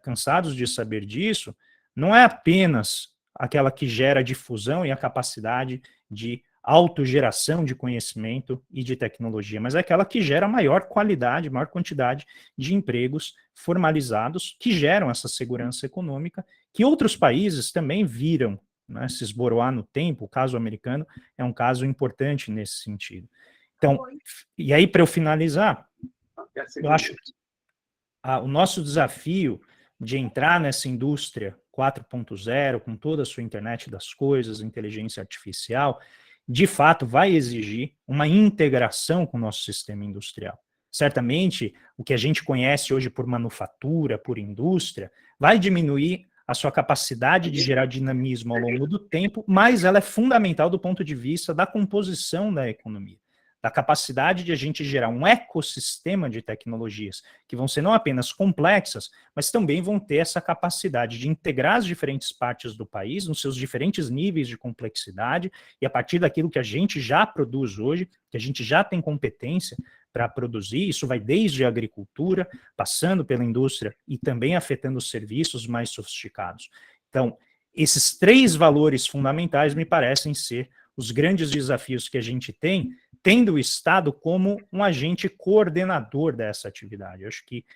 cansados de saber disso, não é apenas aquela que gera difusão e a capacidade de autogeração de conhecimento e de tecnologia, mas é aquela que gera maior qualidade, maior quantidade de empregos formalizados que geram essa segurança econômica, que outros países também viram, né, se esboroar no tempo. O caso americano é um caso importante nesse sentido. Então, e aí para eu finalizar, eu acho que o nosso desafio de entrar nessa indústria 4.0, com toda a sua internet das coisas, inteligência artificial, de fato vai exigir uma integração com o nosso sistema industrial. Certamente, o que a gente conhece hoje por manufatura, por indústria, vai diminuir a sua capacidade de gerar dinamismo ao longo do tempo, mas ela é fundamental do ponto de vista da composição da economia, da capacidade de a gente gerar um ecossistema de tecnologias que vão ser não apenas complexas, mas também vão ter essa capacidade de integrar as diferentes partes do país nos seus diferentes níveis de complexidade, e a partir daquilo que a gente já produz hoje, que a gente já tem competência para produzir, isso vai desde a agricultura, passando pela indústria e também afetando os serviços mais sofisticados. Então, esses três valores fundamentais me parecem ser os grandes desafios que a gente tem, tendo o Estado como um agente coordenador dessa atividade. Eu acho que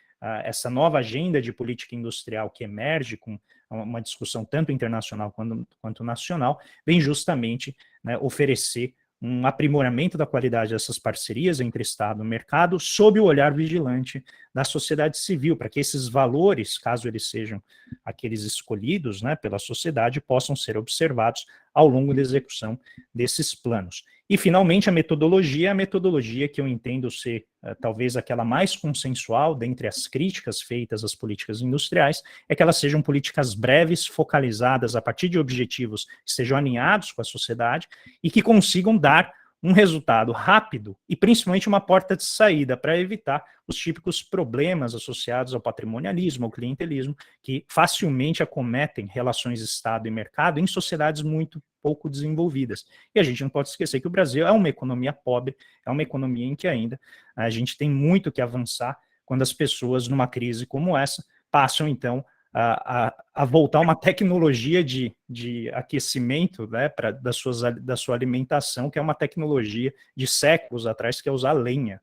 essa nova agenda de política industrial que emerge com uma discussão tanto internacional quanto nacional, vem justamente, né, oferecer um aprimoramento da qualidade dessas parcerias entre Estado e mercado, sob o olhar vigilante da sociedade civil, para que esses valores, caso eles sejam aqueles escolhidos, né, pela sociedade, possam ser observados ao longo da execução desses planos. E, finalmente, a metodologia que eu entendo ser talvez aquela mais consensual dentre as críticas feitas às políticas industriais, é que elas sejam políticas breves, focalizadas a partir de objetivos que estejam alinhados com a sociedade e que consigam dar um resultado rápido e principalmente uma porta de saída para evitar os típicos problemas associados ao patrimonialismo, ao clientelismo, que facilmente acometem relações Estado e mercado em sociedades muito pouco desenvolvidas. E a gente não pode esquecer que o Brasil é uma economia pobre, é uma economia em que ainda a gente tem muito que avançar quando as pessoas, numa crise como essa, passam, então, a voltar a uma tecnologia de aquecimento, né, da sua alimentação, que é uma tecnologia de séculos atrás, que é usar lenha,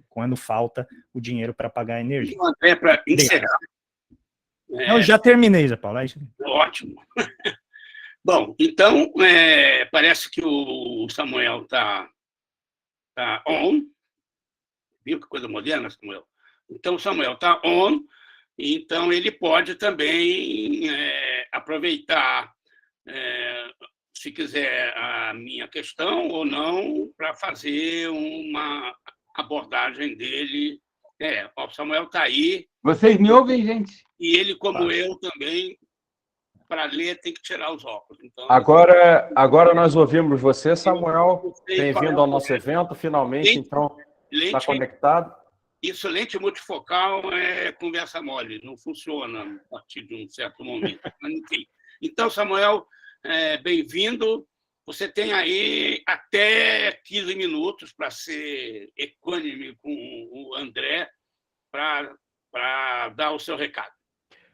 quando falta o dinheiro para pagar a energia. André, para encerrar. Eu já terminei, Zé Paulo. Ótimo. Bom, então, parece que o Samuel está on. Viu que coisa moderna, Samuel? Então, o Samuel está on, então ele pode também aproveitar, se quiser, a minha questão ou não, para fazer uma abordagem dele. O Samuel está aí. Vocês me ouvem, gente? E ele, como eu também, para ler, tem que tirar os óculos. Então, agora nós ouvimos você, Samuel. Bem-vindo ao nosso evento, finalmente, então, está conectado. Isso, lente multifocal é conversa mole, não funciona a partir de um certo momento. Enfim. Então, Samuel, bem-vindo. Você tem aí até 15 minutos para ser equânime com o André, para dar o seu recado.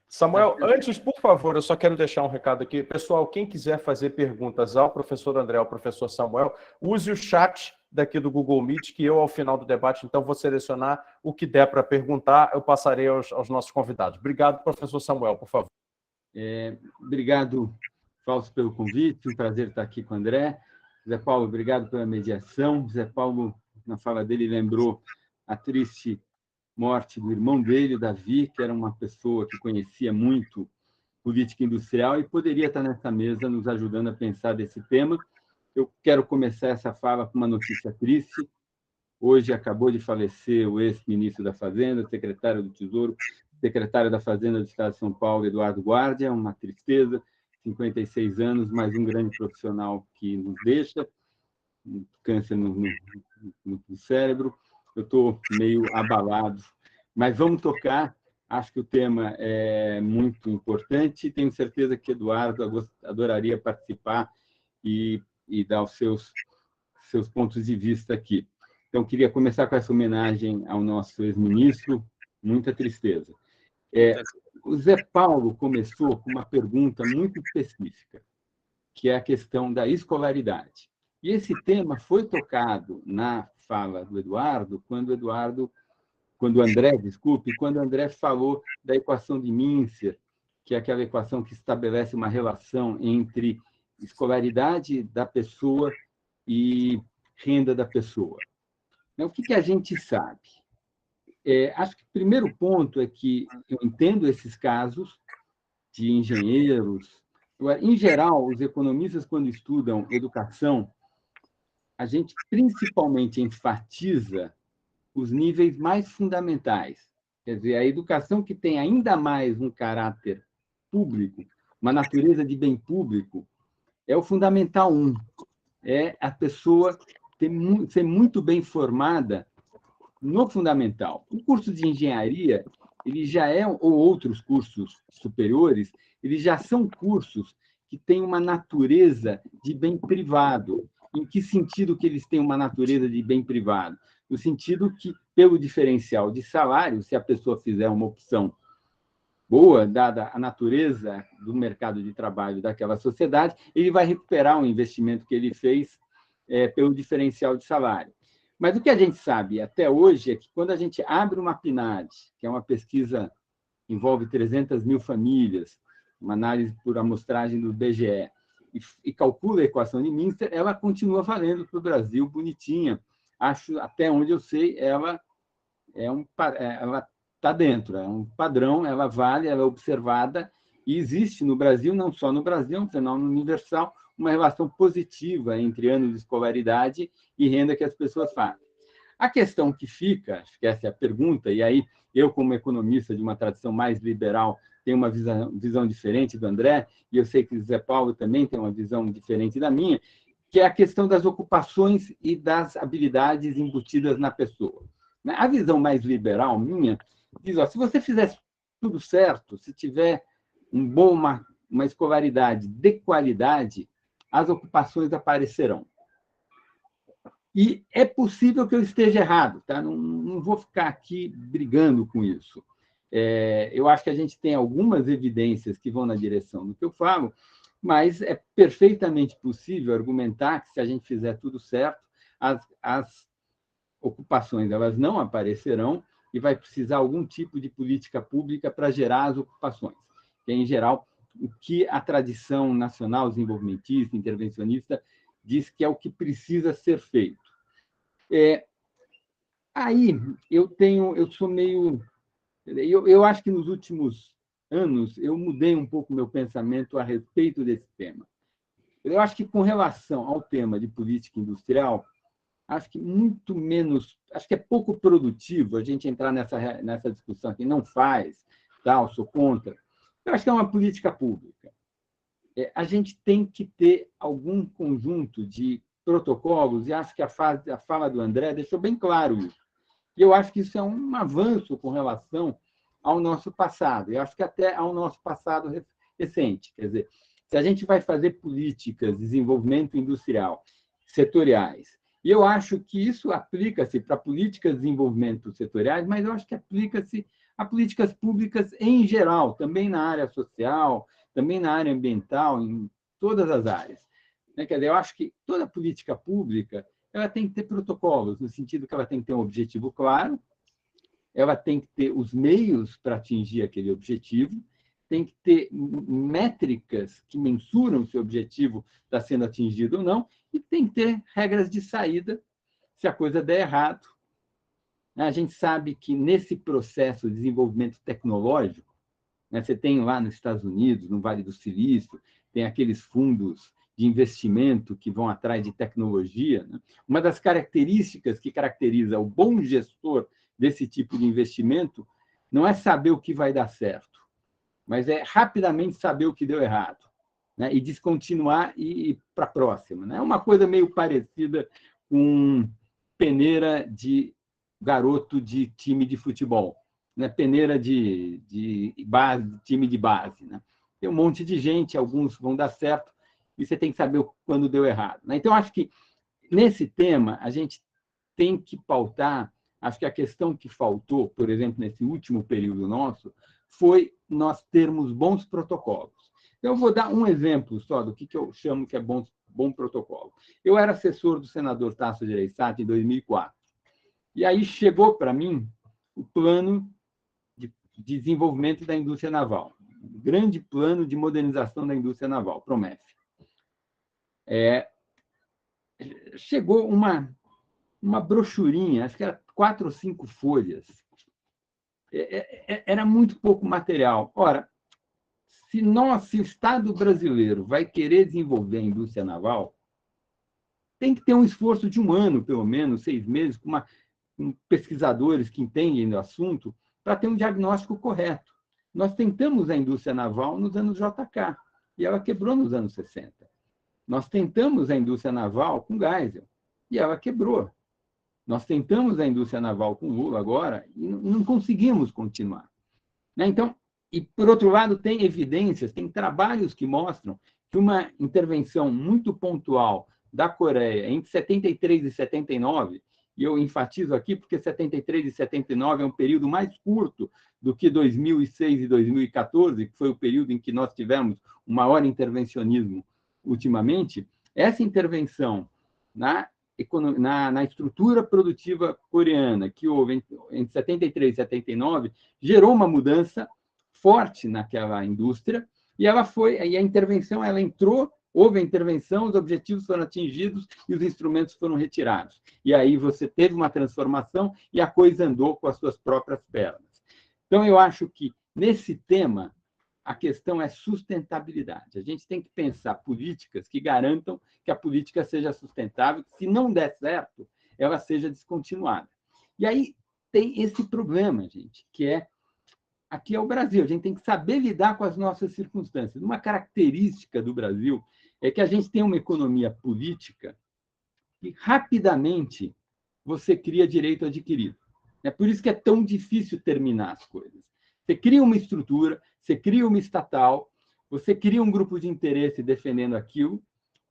Samuel, antes, por favor, eu só quero deixar um recado aqui. Pessoal, quem quiser fazer perguntas ao professor André, ao professor Samuel, use o chat daqui do Google Meet, que eu, ao final do debate, então, vou selecionar o que der para perguntar, eu passarei aos nossos convidados. Obrigado, professor Samuel, por favor. Obrigado, Fausto, pelo convite, um prazer estar aqui com o André. Zé Paulo, obrigado pela mediação. Zé Paulo, na fala dele, lembrou a triste morte do irmão dele, Davi, que era uma pessoa que conhecia muito política industrial e poderia estar nessa mesa nos ajudando a pensar desse tema. Eu quero começar essa fala com uma notícia triste. Hoje acabou de falecer o ex-ministro da Fazenda, secretário do Tesouro, secretário da Fazenda do Estado de São Paulo, Eduardo Guardia, uma tristeza, 56 anos, mais um grande profissional que nos deixa, um câncer no cérebro. Eu estou meio abalado, mas vamos tocar. Acho que o tema é muito importante. Tenho certeza que Eduardo adoraria participar e dar os seus pontos de vista aqui. Então, queria começar com essa homenagem ao nosso ex-ministro, muita tristeza. O Zé Paulo começou com uma pergunta muito específica, que é a questão da escolaridade. E esse tema foi tocado na fala do Eduardo, quando o André falou da equação de Mincer, que é aquela equação que estabelece uma relação entre escolaridade da pessoa e renda da pessoa. O que a gente sabe? Acho que o primeiro ponto é que eu entendo esses casos de engenheiros. Em geral, os economistas, quando estudam educação, a gente principalmente enfatiza os níveis mais fundamentais. Quer dizer, a educação que tem ainda mais um caráter público, uma natureza de bem público, é o Fundamental 1. É a pessoa ser muito bem formada no fundamental. O curso de engenharia, ele já é, ou outros cursos superiores, eles já são cursos que têm uma natureza de bem privado. Em que sentido que eles têm uma natureza de bem privado? No sentido que, pelo diferencial de salário, se a pessoa fizer uma opção boa, dada a natureza do mercado de trabalho daquela sociedade, ele vai recuperar o investimento que ele fez pelo diferencial de salário. Mas o que a gente sabe até hoje é que, quando a gente abre uma PNAD, que é uma pesquisa que envolve 300 mil famílias, uma análise por amostragem do BGE, e calcula a equação de Mincer, ela continua valendo para o Brasil, bonitinha. Acho, até onde eu sei, ela está dentro, é um padrão, ela vale, ela é observada, e existe no Brasil, não só no Brasil, é um fenômeno universal, uma relação positiva entre anos de escolaridade e renda que as pessoas fazem. A questão que fica, acho que essa é a pergunta, e aí eu, como economista de uma tradição mais liberal, tenho uma visão diferente do André, e eu sei que o Zé Paulo também tem uma visão diferente da minha, que é a questão das ocupações e das habilidades embutidas na pessoa. A visão mais liberal minha diz, se você fizer tudo certo, se tiver uma escolaridade de qualidade, as ocupações aparecerão. E é possível que eu esteja errado, tá? Não vou ficar aqui brigando com isso. Eu acho que a gente tem algumas evidências que vão na direção do que eu falo, mas é perfeitamente possível argumentar que, se a gente fizer tudo certo, as ocupações elas não aparecerão e vai precisar algum tipo de política pública para gerar as ocupações, que é, em geral, o que a tradição nacional desenvolvimentista, intervencionista, diz que é o que precisa ser feito. Aí, eu sou meio... Eu acho que, nos últimos anos, eu mudei um pouco meu pensamento a respeito desse tema. Eu acho que, com relação ao tema de política industrial, acho que muito menos... Acho que é pouco produtivo a gente entrar nessa discussão aqui. Não faz, tal, sou contra. Eu acho que é uma política pública. A gente tem que ter algum conjunto de protocolos, e acho que a fala do André deixou bem claro isso. E eu acho que isso é um avanço com relação ao nosso passado, e acho que até ao nosso passado recente. Quer dizer, se a gente vai fazer políticas de desenvolvimento industrial setoriais, e eu acho que isso aplica-se para políticas de desenvolvimento setoriais, mas eu acho que aplica-se a políticas públicas em geral, também na área social, também na área ambiental, em todas as áreas. Quer dizer, eu acho que toda política pública ela tem que ter protocolos, no sentido que ela tem que ter um objetivo claro, ela tem que ter os meios para atingir aquele objetivo, tem que ter métricas que mensuram se o objetivo está sendo atingido ou não, e tem que ter regras de saída se a coisa der errado. A gente sabe que, nesse processo de desenvolvimento tecnológico, você tem lá nos Estados Unidos, no Vale do Silício, tem aqueles fundos de investimento que vão atrás de tecnologia, né? Uma das características que caracteriza o bom gestor desse tipo de investimento não é saber o que vai dar certo, mas é rapidamente saber o que deu errado, né? E descontinuar e ir para a próxima, né? É uma coisa meio parecida com peneira de garoto de time de futebol, né? Peneira de base, time de base, né? Tem um monte de gente, alguns vão dar certo, e você tem que saber quando deu errado, né? Então, acho que nesse tema a gente tem que pautar. Acho que a questão que faltou, por exemplo, nesse último período nosso, foi nós termos bons protocolos. Eu vou dar um exemplo só do que eu chamo que é bom protocolo. Eu era assessor do senador Tasso Gereissati em 2004. E aí chegou para mim o plano de desenvolvimento da indústria naval, o grande plano de modernização da indústria naval, PROMEF. Chegou uma brochurinha, acho que era 4 ou 5 folhas. Era muito pouco material. Ora, se o Estado brasileiro vai querer desenvolver a indústria naval, tem que ter um esforço de 1 ano, pelo menos, 6 meses, com pesquisadores que entendem do assunto, para ter um diagnóstico correto. Nós tentamos a indústria naval nos anos JK, e ela quebrou nos anos 60. Nós tentamos a indústria naval com Geisel, e ela quebrou. Nós tentamos a indústria naval com Lula agora e não conseguimos continuar. Então, e por outro lado, tem evidências, tem trabalhos que mostram que uma intervenção muito pontual da Coreia entre 73 e 79, e eu enfatizo aqui porque 73 e 79 é um período mais curto do que 2006 e 2014, que foi o período em que nós tivemos o maior intervencionismo ultimamente. Essa intervenção na estrutura produtiva coreana, que houve entre 73 e 79, gerou uma mudança forte naquela indústria, e a intervenção entrou, houve a intervenção, os objetivos foram atingidos e os instrumentos foram retirados. E aí você teve uma transformação e a coisa andou com as suas próprias pernas. Então, eu acho que, nesse tema, a questão é sustentabilidade. A gente tem que pensar políticas que garantam que a política seja sustentável, que, se não der certo, ela seja descontinuada. E aí tem esse problema, gente, que aqui é o Brasil. A gente tem que saber lidar com as nossas circunstâncias. Uma característica do Brasil é que a gente tem uma economia política que, rapidamente, você cria direito adquirido. É por isso que é tão difícil terminar as coisas. Você cria uma estrutura, você cria uma estatal, você cria um grupo de interesse defendendo aquilo,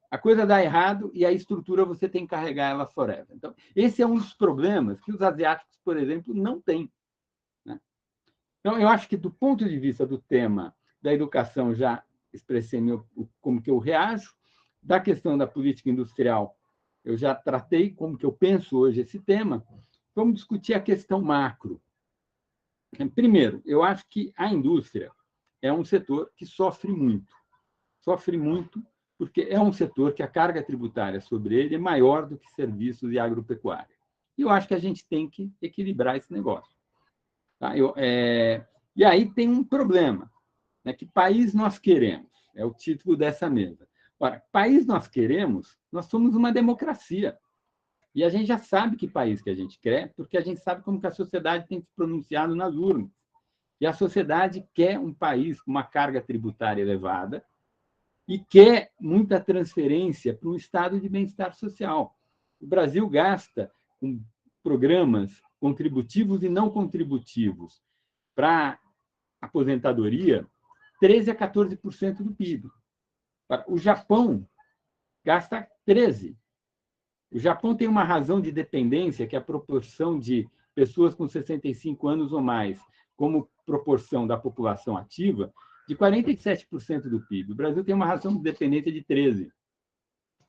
a coisa dá errado e a estrutura você tem que carregar ela forever. Então, esse é um dos problemas que os asiáticos, por exemplo, não têm, né? Então, eu acho que, do ponto de vista do tema da educação, já expressei como que eu reajo. Da questão da política industrial, eu já tratei como que eu penso hoje esse tema. Vamos discutir a questão macro. Primeiro, eu acho que a indústria é um setor que sofre muito. Sofre muito porque é um setor que a carga tributária sobre ele é maior do que serviços e agropecuária. E eu acho que a gente tem que equilibrar esse negócio. Tá? E aí tem um problema, né? Que país nós queremos? É o título dessa mesa. Ora, país nós queremos, nós somos uma democracia. E a gente já sabe que país que a gente quer, porque a gente sabe como que a sociedade tem se pronunciado nas urnas. E a sociedade quer um país com uma carga tributária elevada e quer muita transferência para um estado de bem-estar social. O Brasil gasta com programas contributivos e não contributivos para aposentadoria 13% a 14% do PIB. O Japão gasta 13%. O Japão tem uma razão de dependência, que é a proporção de pessoas com 65 anos ou mais, como proporção da população ativa, de 47% do PIB. O Brasil tem uma razão de dependência de 13%.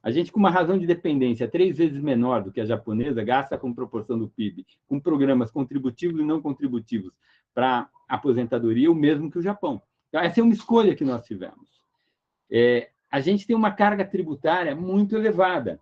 A gente, com uma razão de dependência 3 vezes menor do que a japonesa, gasta com proporção do PIB, com programas contributivos e não contributivos para aposentadoria, o mesmo que o Japão. Então, essa é uma escolha que nós tivemos. A gente tem uma carga tributária muito elevada.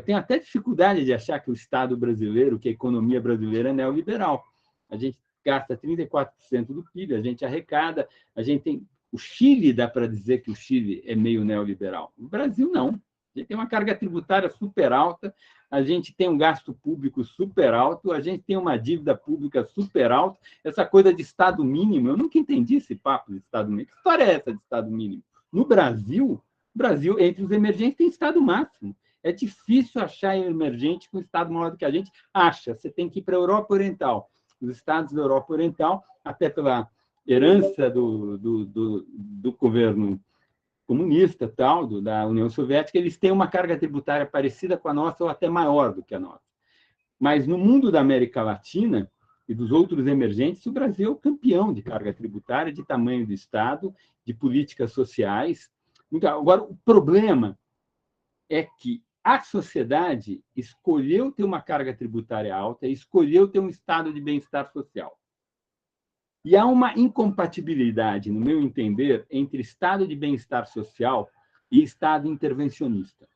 Tenho até dificuldade de achar que o Estado brasileiro, que a economia brasileira é neoliberal. A gente gasta 34% do PIB, a gente arrecada, a gente tem O Chile, dá para dizer que o Chile é meio neoliberal. O Brasil, não. A gente tem uma carga tributária super alta, a gente tem um gasto público super alto, a gente tem uma dívida pública super alta. Essa coisa de Estado mínimo, eu nunca entendi esse papo de Estado mínimo. Que história é essa de Estado mínimo? No Brasil, entre os emergentes, tem Estado máximo. É difícil achar emergente com Estado maior do que a gente acha. Você tem que ir para a Europa Oriental. Os Estados da Europa Oriental, até pela herança do governo comunista, da União Soviética, eles têm uma carga tributária parecida com a nossa ou até maior do que a nossa. Mas no mundo da América Latina e dos outros emergentes, o Brasil é o campeão de carga tributária, de tamanho do Estado, de políticas sociais. Então, agora, o problema é que a sociedade escolheu ter uma carga tributária alta e escolheu ter um estado de bem-estar social. E há uma incompatibilidade, no meu entender, entre estado de bem-estar social e estado intervencionista.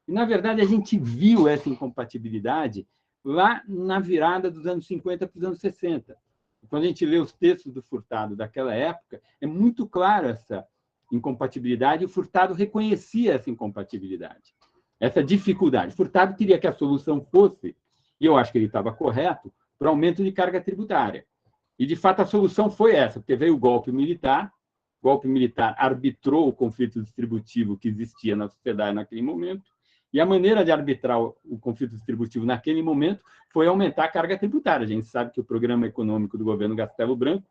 E, na verdade, a gente viu essa incompatibilidade lá na virada dos anos 50 para os anos 60. Quando a gente lê os textos do Furtado daquela época, é muito claro essa incompatibilidade, e o Furtado reconhecia essa incompatibilidade, essa dificuldade. Furtado queria que a solução fosse, e eu acho que ele estava correto, para o aumento de carga tributária. E, de fato, a solução foi essa, porque veio o golpe militar arbitrou o conflito distributivo que existia na sociedade naquele momento, e a maneira de arbitrar o conflito distributivo naquele momento foi aumentar a carga tributária. A gente sabe que o programa econômico do governo Castelo Branco,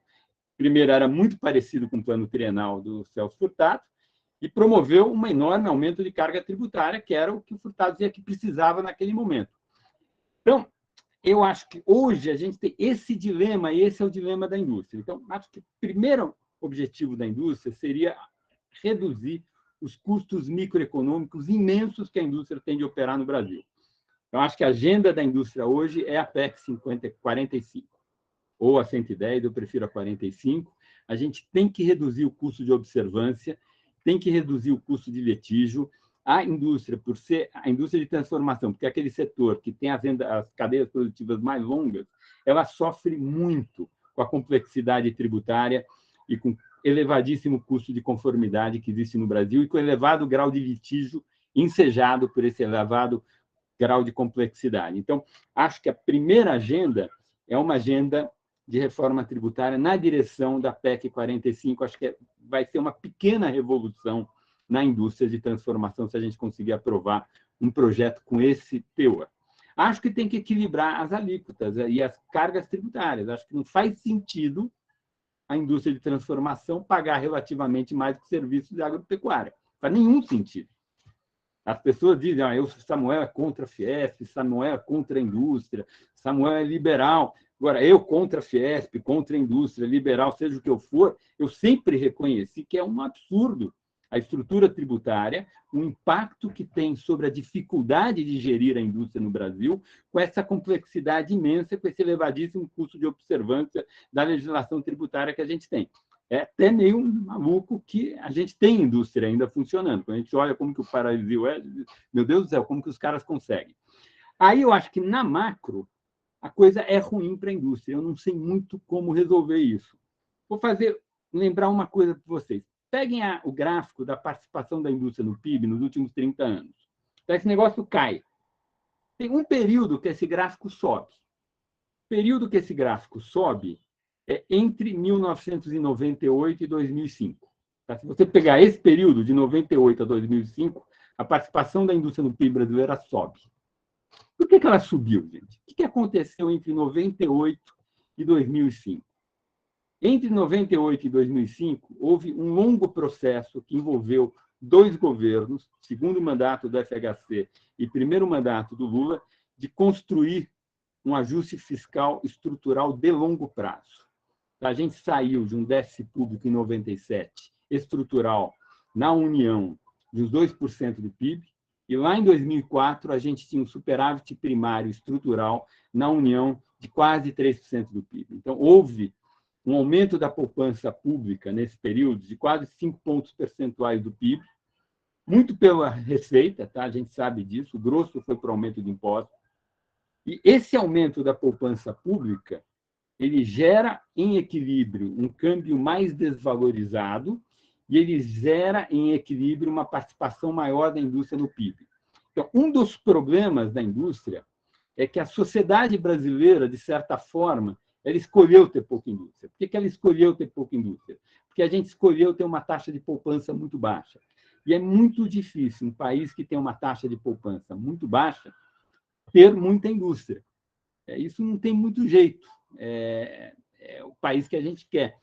primeiro, era muito parecido com o plano trienal do Celso Furtado, e promoveu um enorme aumento de carga tributária, que era o que o Furtado dizia que precisava naquele momento. Então, eu acho que hoje a gente tem esse dilema, e esse é o dilema da indústria. Então, acho que o primeiro objetivo da indústria seria reduzir os custos microeconômicos imensos que a indústria tem de operar no Brasil. Eu acho que a agenda da indústria hoje é a PEC 45, ou a 110, eu prefiro a 45. A gente tem que reduzir o custo de observância, tem que reduzir o custo de litígio. A indústria, por ser a indústria de transformação, porque é aquele setor que tem as cadeias produtivas mais longas, ela sofre muito com a complexidade tributária e com elevadíssimo custo de conformidade que existe no Brasil e com elevado grau de litígio ensejado por esse elevado grau de complexidade. Então, acho que a primeira agenda é uma agenda de reforma tributária na direção da PEC 45. Acho que vai ser uma pequena revolução na indústria de transformação se a gente conseguir aprovar um projeto com esse teor. Acho que tem que equilibrar as alíquotas e as cargas tributárias. Acho que não faz sentido a indústria de transformação pagar relativamente mais que serviços de agropecuária. Não faz nenhum sentido. As pessoas dizem, Samuel é contra a Fiesp, Samuel é contra a indústria, Samuel é liberal. Agora, eu contra a Fiesp, contra a indústria, liberal, seja o que eu for, eu sempre reconheci que é um absurdo a estrutura tributária, o impacto que tem sobre a dificuldade de gerir a indústria no Brasil, com essa complexidade imensa, com esse elevadíssimo custo de observância da legislação tributária que a gente tem. É até meio maluco que a gente tem indústria ainda funcionando. Quando a gente olha como que o Brasil é, meu Deus do céu, como que os caras conseguem. Aí eu acho que, na macro, a coisa é ruim para a indústria. Eu não sei muito como resolver isso. Vou lembrar uma coisa para vocês. Peguem o gráfico da participação da indústria no PIB nos últimos 30 anos. Então, esse negócio cai. Tem um período que esse gráfico sobe. O período que esse gráfico sobe é entre 1998 e 2005. Tá? Se você pegar esse período, de 98 a 2005, a participação da indústria no PIB brasileira sobe. Por que ela subiu, gente? O que aconteceu entre 98 e 2005? Entre 98 e 2005, houve um longo processo que envolveu 2 governos, segundo mandato do FHC e primeiro mandato do Lula, de construir um ajuste fiscal estrutural de longo prazo. A gente saiu de um déficit público em 97, estrutural, na União, de uns 2% do PIB, e lá em 2004 a gente tinha um superávit primário estrutural na União de quase 3% do PIB. Então, houve um aumento da poupança pública nesse período de quase 5 pontos percentuais do PIB, muito pela receita, tá? A gente sabe disso, o grosso foi para o aumento de impostos. E esse aumento da poupança pública, ele gera em equilíbrio um câmbio mais desvalorizado e ele zera em equilíbrio uma participação maior da indústria no PIB. Então, um dos problemas da indústria é que a sociedade brasileira, de certa forma, ela escolheu ter pouca indústria. Por que ela escolheu ter pouca indústria? Porque a gente escolheu ter uma taxa de poupança muito baixa. E é muito difícil, um país que tem uma taxa de poupança muito baixa, ter muita indústria. Isso não tem muito jeito. É o país que a gente quer.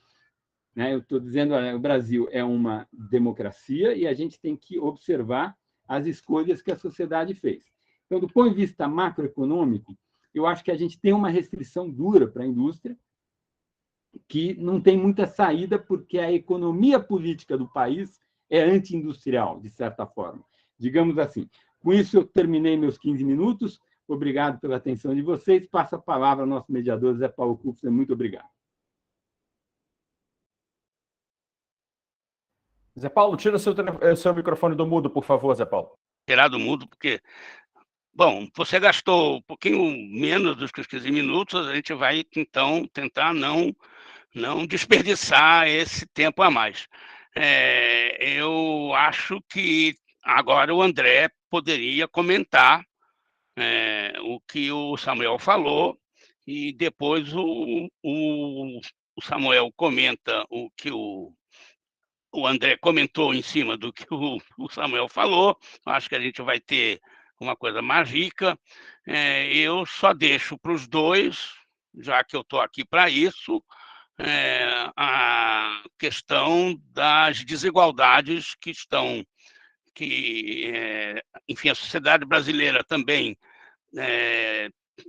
Eu estou dizendo, o Brasil é uma democracia e a gente tem que observar as escolhas que a sociedade fez. Então, do ponto de vista macroeconômico, eu acho que a gente tem uma restrição dura para a indústria, que não tem muita saída, porque a economia política do país é anti-industrial, de certa forma. Digamos assim. Com isso, eu terminei meus 15 minutos. Obrigado pela atenção de vocês. Passo a palavra ao nosso mediador, Zé Paulo Kupfer. Muito obrigado. Zé Paulo, tira o seu microfone do mudo, por favor, Zé Paulo. Tirar do mudo, porque... Bom, você gastou um pouquinho menos dos que os 15 minutos, a gente vai, então, tentar não desperdiçar esse tempo a mais. Eu acho que agora o André poderia comentar o que o Samuel falou, e depois o Samuel comenta o que o André comentou em cima do que o Samuel falou. Acho que a gente vai ter uma coisa mais rica. Eu só deixo para os dois, já que eu estou aqui para isso, a questão das desigualdades enfim, a sociedade brasileira também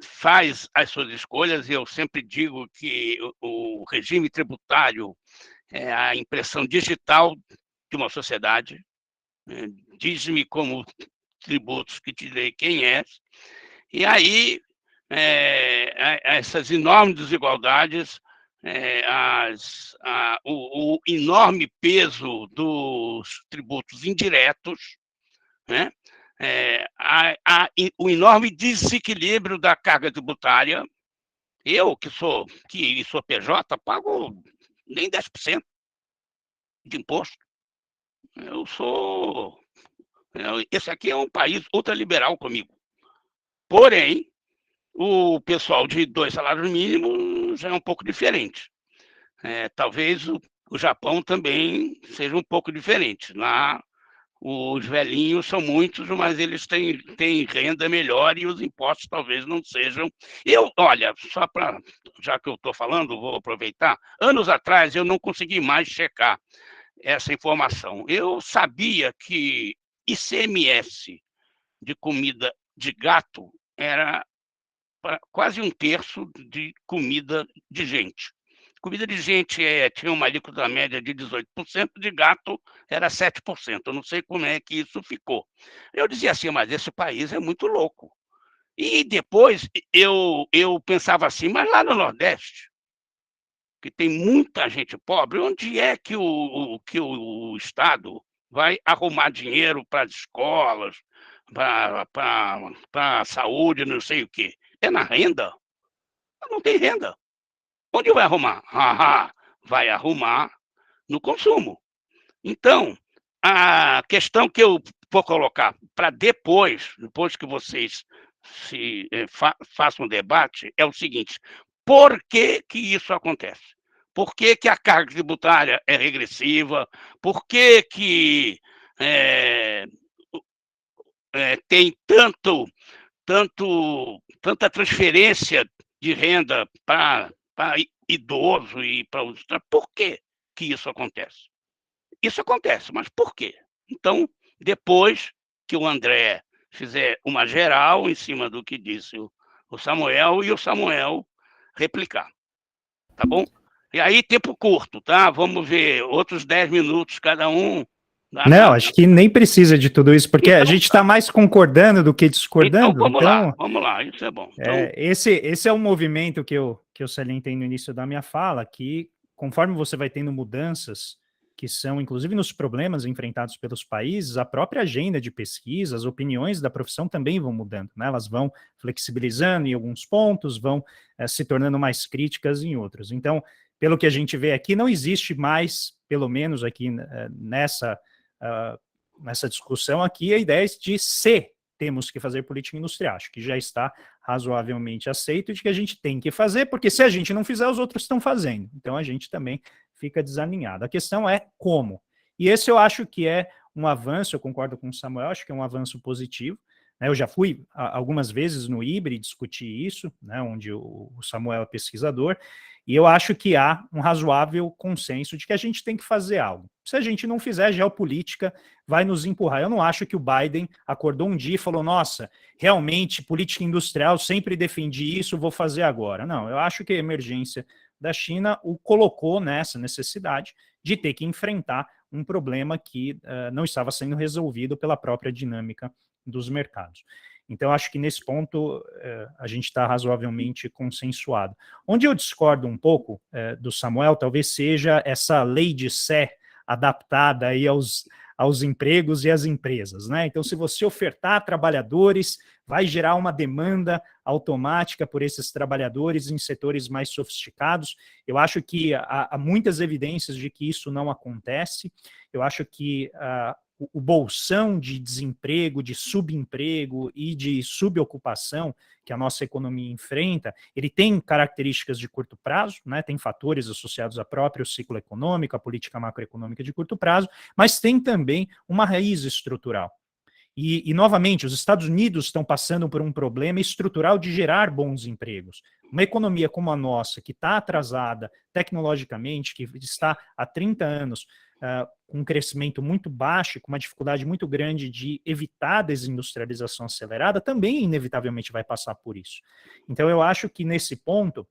faz as suas escolhas. Eu sempre digo que o regime tributário é a impressão digital de uma sociedade. Diz-me como tributos que te direi quem és. E aí, essas enormes desigualdades, o enorme peso dos tributos indiretos, né? O enorme desequilíbrio da carga tributária. Eu, que sou PJ, pago nem 10% de imposto. Esse aqui é um país ultraliberal comigo. Porém, o pessoal de 2 salários mínimos já é um pouco diferente. Talvez o Japão também seja um pouco diferente. Lá, os velhinhos são muitos, mas eles têm renda melhor e os impostos talvez não sejam. Olha, já que eu estou falando, vou aproveitar. Anos atrás, eu não consegui mais checar essa informação. Eu sabia que ICMS de comida de gato era quase 1/3 de comida de gente. Comida de gente tinha uma alíquota média de 18%, de gato era 7%. Eu não sei como é que isso ficou. Eu dizia assim, mas esse país é muito louco. E depois eu pensava assim, mas lá no Nordeste, que tem muita gente pobre, onde é que o Estado vai arrumar dinheiro para as escolas, para a saúde, não sei o quê? É na renda? Não tem renda. Onde vai arrumar? Vai arrumar no consumo. Então, a questão que eu vou colocar para depois que vocês façam um debate, é o seguinte: por que isso acontece? Por que a carga tributária é regressiva? Por que tem tanta transferência de renda para idoso e para os... Por que isso acontece? Isso acontece, mas por quê? Então, depois que o André fizer uma geral em cima do que disse o Samuel, e o Samuel replicar. Tá bom? E aí, tempo curto, tá? Vamos ver, outros 10 minutos cada um. Não, acho que nem precisa de tudo isso, porque então, a gente está mais concordando do que discordando. Então, vamos lá, isso é bom. Então... Esse é um movimento que eu salientei no início da minha fala, que conforme você vai tendo mudanças, que são, inclusive, nos problemas enfrentados pelos países, a própria agenda de pesquisa, as opiniões da profissão também vão mudando, né? Elas vão flexibilizando em alguns pontos, vão se tornando mais críticas em outros. Então, pelo que a gente vê aqui, não existe mais, pelo menos aqui nessa discussão aqui, a ideia de se temos que fazer política industrial. Acho que já está razoavelmente aceito de que a gente tem que fazer, porque se a gente não fizer, os outros estão fazendo. Então a gente também fica desalinhado. A questão é como. E esse eu acho que é um avanço, eu concordo com o Samuel, acho que é um avanço positivo. Eu já fui algumas vezes no IBRE discutir isso, né, onde o Samuel é pesquisador, e eu acho que há um razoável consenso de que a gente tem que fazer algo. Se a gente não fizer, a geopolítica vai nos empurrar. Eu não acho que o Biden acordou um dia e falou, nossa, realmente, política industrial, sempre defendi isso, vou fazer agora. Não, eu acho que a emergência da China o colocou nessa necessidade de ter que enfrentar um problema que não estava sendo resolvido pela própria dinâmica dos mercados. Então, acho que nesse ponto a gente está razoavelmente consensuado. Onde eu discordo um pouco do Samuel, talvez seja essa lei de Sé adaptada aí aos empregos e às empresas, né? Então, se você ofertar trabalhadores, vai gerar uma demanda automática por esses trabalhadores em setores mais sofisticados. Eu acho que há muitas evidências de que isso não acontece. Eu acho que o bolsão de desemprego, de subemprego e de subocupação que a nossa economia enfrenta, ele tem características de curto prazo, né? Tem fatores associados ao próprio ciclo econômico, à política macroeconômica de curto prazo, mas tem também uma raiz estrutural. E, novamente, os Estados Unidos estão passando por um problema estrutural de gerar bons empregos. Uma economia como a nossa, que está atrasada tecnologicamente, que está há 30 anos com um crescimento muito baixo, com uma dificuldade muito grande de evitar a desindustrialização acelerada, também inevitavelmente vai passar por isso. Então, eu acho que nesse ponto,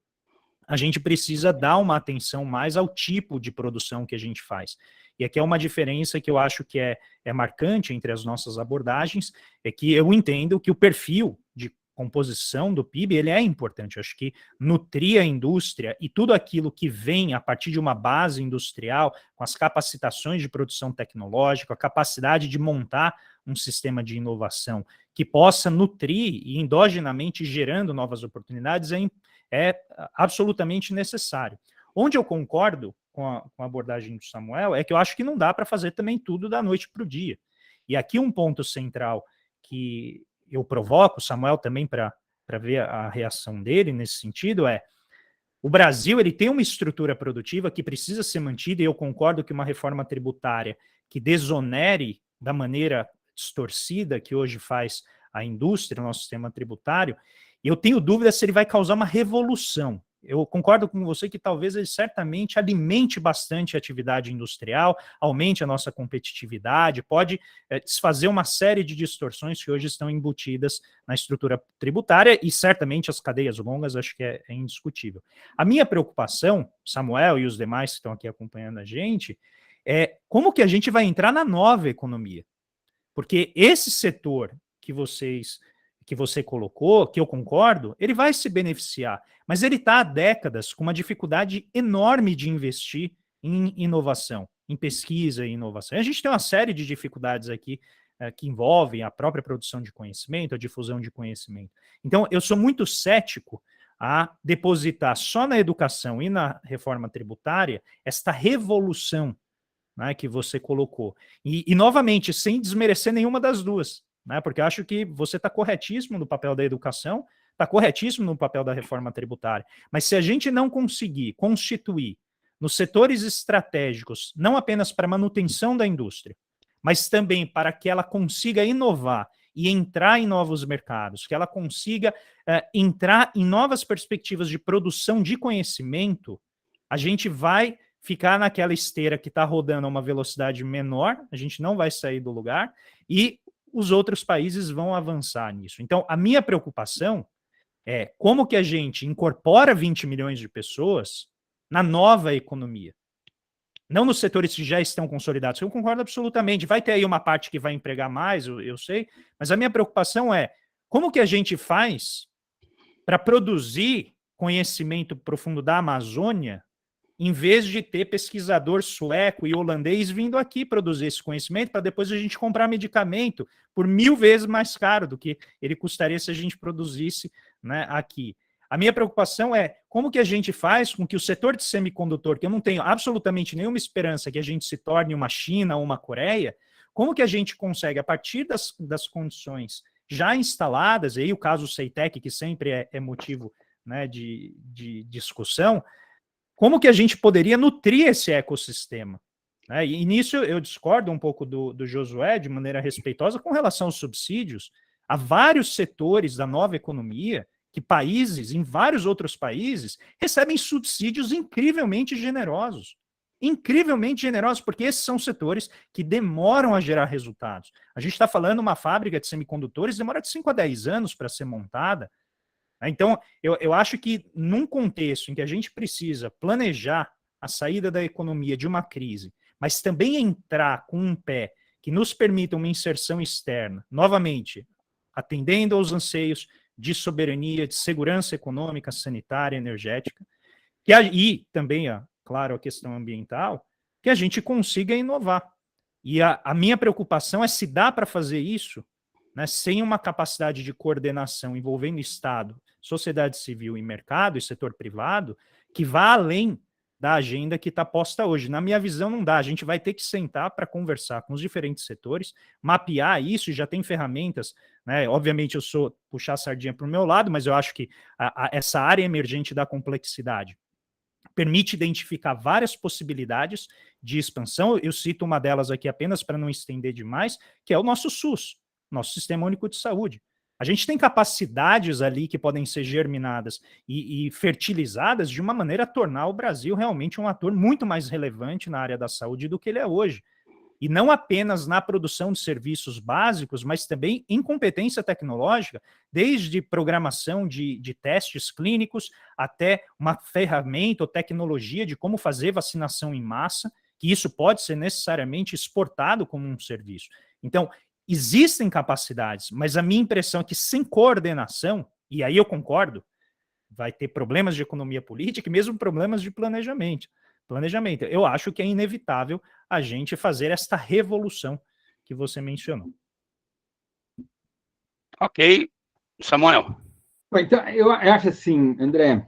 a gente precisa dar uma atenção mais ao tipo de produção que a gente faz. E aqui é uma diferença que eu acho que é marcante entre as nossas abordagens, é que eu entendo que o perfil de composição do PIB, ele é importante. Eu acho que nutrir a indústria e tudo aquilo que vem a partir de uma base industrial, com as capacitações de produção tecnológica, a capacidade de montar um sistema de inovação que possa nutrir e endogenamente gerando novas oportunidades é absolutamente necessário. Onde eu concordo com a abordagem do Samuel é que eu acho que não dá para fazer também tudo da noite para o dia. E aqui um ponto central que eu provoco, o Samuel também para ver a reação dele nesse sentido, o Brasil ele tem uma estrutura produtiva que precisa ser mantida, e eu concordo que uma reforma tributária que desonere da maneira distorcida que hoje faz a indústria, o nosso sistema tributário, e eu tenho dúvida se ele vai causar uma revolução. Eu concordo com você que talvez ele certamente alimente bastante a atividade industrial, aumente a nossa competitividade, pode desfazer uma série de distorções que hoje estão embutidas na estrutura tributária e certamente as cadeias longas, acho que é indiscutível. A minha preocupação, Samuel e os demais que estão aqui acompanhando a gente, é como que a gente vai entrar na nova economia. Porque esse setor que você colocou, que eu concordo, ele vai se beneficiar, mas ele está há décadas com uma dificuldade enorme de investir em inovação, em pesquisa e inovação. A gente tem uma série de dificuldades aqui que envolvem a própria produção de conhecimento, a difusão de conhecimento. Então, eu sou muito cético a depositar só na educação e na reforma tributária esta revolução, né, que você colocou. E, novamente, sem desmerecer nenhuma das duas, né, porque eu acho que você está corretíssimo no papel da educação, está corretíssimo no papel da reforma tributária, mas se a gente não conseguir constituir nos setores estratégicos, não apenas para a manutenção da indústria, mas também para que ela consiga inovar e entrar em novos mercados, que ela consiga entrar em novas perspectivas de produção de conhecimento, a gente vai ficar naquela esteira que está rodando a uma velocidade menor, a gente não vai sair do lugar, e os outros países vão avançar nisso. Então, a minha preocupação é como que a gente incorpora 20 milhões de pessoas na nova economia. Não nos setores que já estão consolidados. Eu concordo absolutamente. Vai ter aí uma parte que vai empregar mais, eu sei, mas a minha preocupação é como que a gente faz para produzir conhecimento profundo da Amazônia em vez de ter pesquisador sueco e holandês vindo aqui produzir esse conhecimento para depois a gente comprar medicamento por 1000 vezes mais caro do que ele custaria se a gente produzisse, né, aqui. A minha preocupação é como que a gente faz com que o setor de semicondutor, que eu não tenho absolutamente nenhuma esperança que a gente se torne uma China ou uma Coreia, como que a gente consegue, a partir das condições já instaladas, e aí o caso Ceitec, que sempre é motivo, né, de discussão, como que a gente poderia nutrir esse ecossistema? Né? E nisso eu discordo um pouco do Josué, de maneira respeitosa, com relação aos subsídios. Há vários setores da nova economia que países, em vários outros países, recebem subsídios incrivelmente generosos. Incrivelmente generosos, porque esses são setores que demoram a gerar resultados. A gente está falando uma fábrica de semicondutores, demora de 5 a 10 anos para ser montada. Então, eu acho que num contexto em que a gente precisa planejar a saída da economia de uma crise, mas também entrar com um pé que nos permita uma inserção externa, novamente, atendendo aos anseios de soberania, de segurança econômica, sanitária, energética, e também, claro, a questão ambiental, que a gente consiga inovar. E a minha preocupação é se dá para fazer isso, né, sem uma capacidade de coordenação envolvendo Estado, sociedade civil e mercado e setor privado, que vá além da agenda que está posta hoje. Na minha visão, não dá. A gente vai ter que sentar para conversar com os diferentes setores, mapear isso, já tem ferramentas, né? Obviamente, eu sou puxar a sardinha para o meu lado, mas eu acho que essa área emergente da complexidade permite identificar várias possibilidades de expansão. Eu cito uma delas aqui apenas para não estender demais, que é o nosso SUS, nosso Sistema Único de Saúde. A gente tem capacidades ali que podem ser germinadas e fertilizadas de uma maneira a tornar o Brasil realmente um ator muito mais relevante na área da saúde do que ele é hoje. E não apenas na produção de serviços básicos, mas também em competência tecnológica, desde programação de testes clínicos até uma ferramenta ou tecnologia de como fazer vacinação em massa, que isso pode ser necessariamente exportado como um serviço. Então, existem capacidades, mas a minha impressão é que sem coordenação, e aí eu concordo, vai ter problemas de economia política e mesmo problemas de planejamento. Eu acho que é inevitável a gente fazer esta revolução que você mencionou. Ok. Samuel. Então, eu acho assim, André,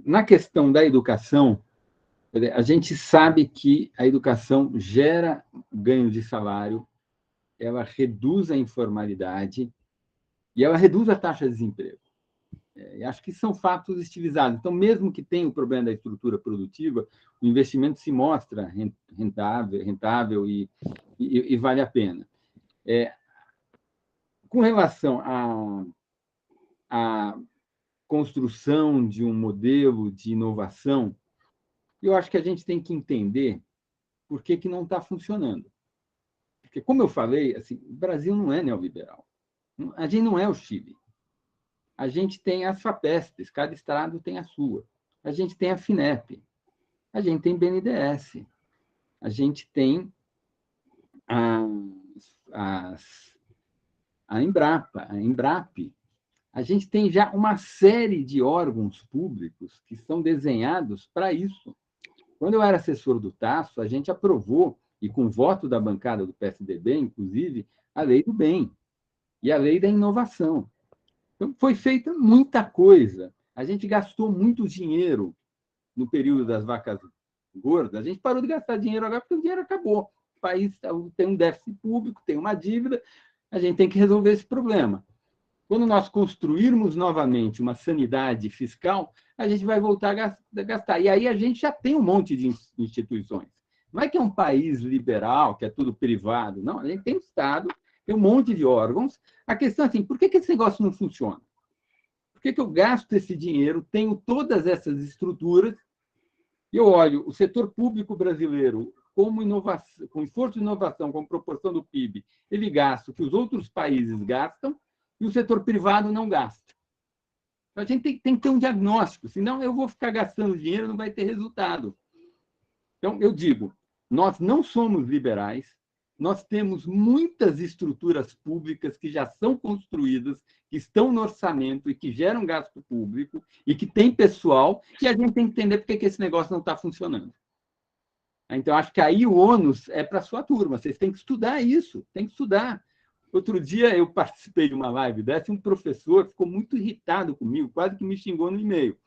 na questão da educação, a gente sabe que a educação gera ganho de salário, ela reduz a informalidade e ela reduz a taxa de desemprego. Acho que são fatos estilizados. Então, mesmo que tenha o problema da estrutura produtiva, o investimento se mostra rentável e vale a pena. Com relação à construção de um modelo de inovação, eu acho que a gente tem que entender por que não está funcionando. Porque, como eu falei, assim, o Brasil não é neoliberal. A gente não é o Chile. A gente tem as FAPESPs, cada estado tem a sua. A gente tem a FINEP. A gente tem BNDES. A gente tem a Embrapa. A gente tem já uma série de órgãos públicos que são desenhados para isso. Quando eu era assessor do Tasso, a gente aprovou, e com voto da bancada do PSDB, inclusive, a Lei do Bem e a Lei da Inovação. Então, foi feita muita coisa. A gente gastou muito dinheiro no período das vacas gordas. A gente parou de gastar dinheiro agora porque o dinheiro acabou. O país tem um déficit público, tem uma dívida, a gente tem que resolver esse problema. Quando nós construirmos novamente uma sanidade fiscal, a gente vai voltar a gastar. E aí a gente já tem um monte de instituições. Não é que é um país liberal, que é tudo privado. Não, a gente tem um Estado, tem um monte de órgãos. A questão é assim, por que esse negócio não funciona? Por que eu gasto esse dinheiro, tenho todas essas estruturas, e eu olho o setor público brasileiro como inovação, com esforço de inovação, com proporção do PIB, ele gasta o que os outros países gastam, e o setor privado não gasta. A gente tem que ter um diagnóstico, senão eu vou ficar gastando dinheiro e não vai ter resultado. Então, eu digo, nós não somos liberais, nós temos muitas estruturas públicas que já são construídas, que estão no orçamento e que geram gasto público e que tem pessoal, e a gente tem que entender por que esse negócio não está funcionando. Então, acho que aí o ônus é para a sua turma, vocês têm que estudar isso, tem que estudar. Outro dia eu participei de uma live dessa e um professor ficou muito irritado comigo, quase que me xingou no e-mail.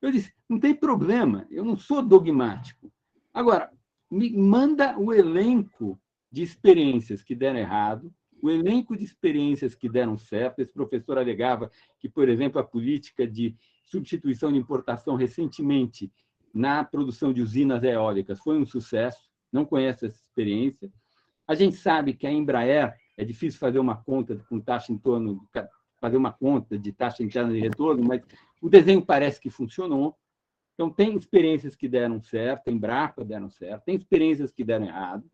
Eu disse, não tem problema, eu não sou dogmático. Agora, me manda o elenco de experiências que deram errado, o elenco de experiências que deram certo. Esse professor alegava que, por exemplo, a política de substituição de importação recentemente na produção de usinas eólicas foi um sucesso, não conhece essa experiência. A gente sabe que a Embraer é difícil fazer uma conta com taxa em torno, fazer uma conta de taxa interna de retorno, mas o desenho parece que funcionou. Então, tem experiências que deram certo, em Embrapa deram certo, tem experiências que deram errado.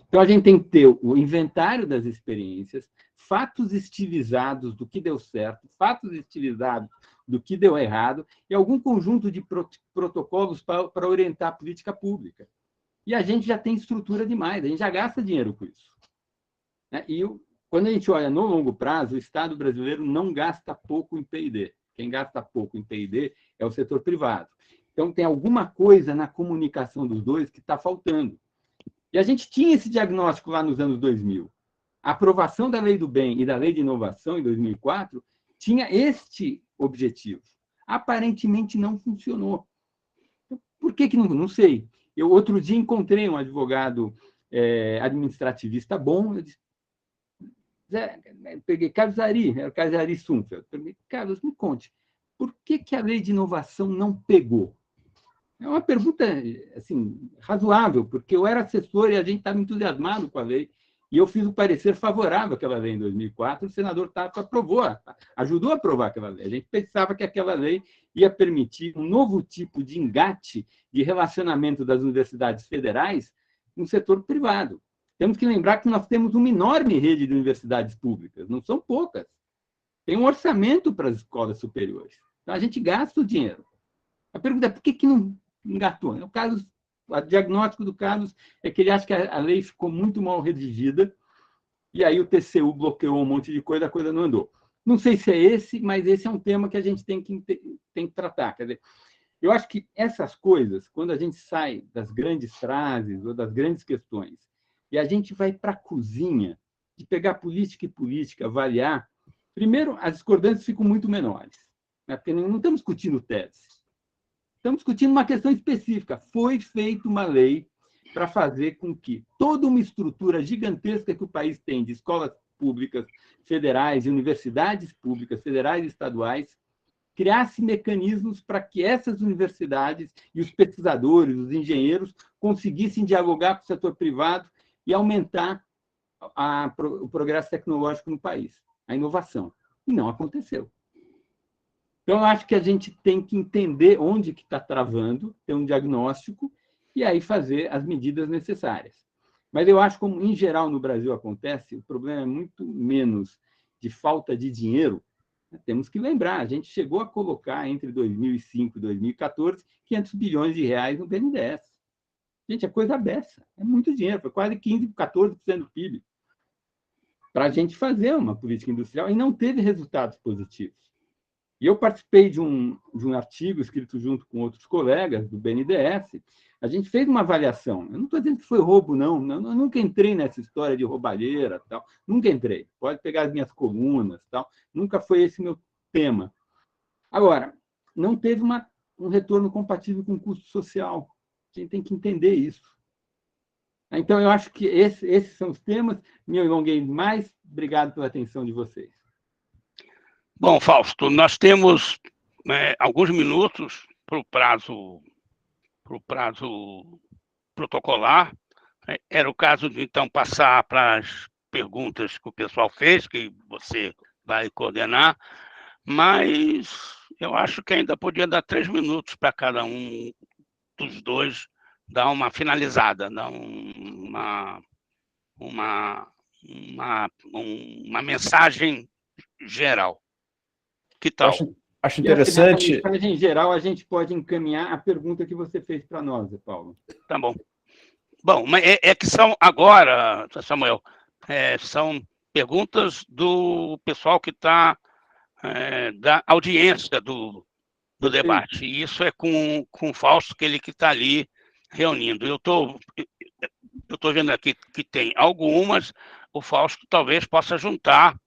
Então, a gente tem que ter o inventário das experiências, fatos estilizados do que deu certo, fatos estilizados do que deu errado, e algum conjunto de protocolos para orientar a política pública. E a gente já tem estrutura demais, a gente já gasta dinheiro com isso. E quando a gente olha no longo prazo, o Estado brasileiro não gasta pouco em P&D. Quem gasta pouco em P&D é o setor privado. Então, tem alguma coisa na comunicação dos dois que está faltando. E a gente tinha esse diagnóstico lá nos anos 2000. A aprovação da Lei do Bem e da Lei de Inovação, em 2004, tinha este objetivo. Aparentemente, não funcionou. Por que não? Não sei. Eu, outro dia, encontrei um advogado administrativista bom. Eu disse, peguei Carlos Ari Sunfeld. Perguntei, Carlos, me conte, por que a Lei de Inovação não pegou? É uma pergunta assim, razoável, porque eu era assessor e a gente estava entusiasmado com a lei, e eu fiz o parecer favorável àquela lei em 2004, o senador Tato aprovou, ajudou a aprovar aquela lei. A gente pensava que aquela lei ia permitir um novo tipo de engate de relacionamento das universidades federais com o setor privado. Temos que lembrar que nós temos uma enorme rede de universidades públicas, não são poucas. Tem um orçamento para as escolas superiores. Então, a gente gasta o dinheiro. A pergunta é por que não engatou? O diagnóstico do Carlos é que ele acha que a lei ficou muito mal redigida e aí o TCU bloqueou um monte de coisa, a coisa não andou. Não sei se é esse, mas esse é um tema que a gente tem que tratar. Quer dizer, eu acho que essas coisas, quando a gente sai das grandes frases ou das grandes questões e a gente vai para a cozinha de pegar política e política, avaliar, primeiro, as discordâncias ficam muito menores, né? Porque não estamos discutindo tese. Estamos discutindo uma questão específica. Foi feita uma lei para fazer com que toda uma estrutura gigantesca que o país tem de escolas públicas federais e universidades públicas federais e estaduais criasse mecanismos para que essas universidades e os pesquisadores, os engenheiros, conseguissem dialogar com o setor privado e aumentar o progresso tecnológico no país, a inovação. E não aconteceu. Então, eu acho que a gente tem que entender onde que está travando, ter um diagnóstico e aí fazer as medidas necessárias. Mas eu acho que, como em geral no Brasil acontece, o problema é muito menos de falta de dinheiro. Temos que lembrar, a gente chegou a colocar entre 2005 e 2014 500 bilhões de reais no BNDES. Gente, é coisa dessa, é muito dinheiro, foi quase 15%, 14% do PIB para a gente fazer uma política industrial e não teve resultados positivos. E eu participei de um artigo escrito junto com outros colegas do BNDES. A gente fez uma avaliação. Eu não estou dizendo que foi roubo, não. Eu nunca entrei nessa história de roubalheira, tal. Nunca entrei. Pode pegar as minhas colunas, tal. Nunca foi esse meu tema. Agora, não teve um retorno compatível com o custo social. A gente tem que entender isso. Então, eu acho que esses são os temas. Me alonguei mais. Obrigado pela atenção de vocês. Bom, Fausto, nós temos alguns minutos para o prazo protocolar. Era o caso de, então, passar para as perguntas que o pessoal fez, que você vai coordenar, mas eu acho que ainda podia dar 3 minutos para cada um dos dois dar uma finalizada, dar uma mensagem geral. Que tal? Acho interessante. A mensagem geral, a gente pode encaminhar a pergunta que você fez para nós, Paulo. Tá bom. Bom, mas é que são agora, Samuel, são perguntas do pessoal que está da audiência do debate. E isso é com o Fausto, que ele que está ali reunindo. Eu estou vendo aqui que tem algumas, o Fausto talvez possa juntar.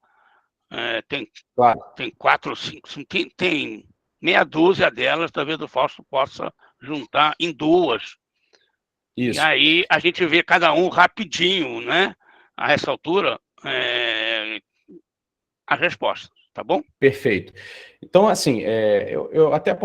Claro. Tem 4 ou 5, tem meia dúzia delas, talvez o Fausto possa juntar em 2. Isso. E aí a gente vê cada um rapidinho, né? A essa altura, as respostas, tá bom? Perfeito. Então, assim, eu até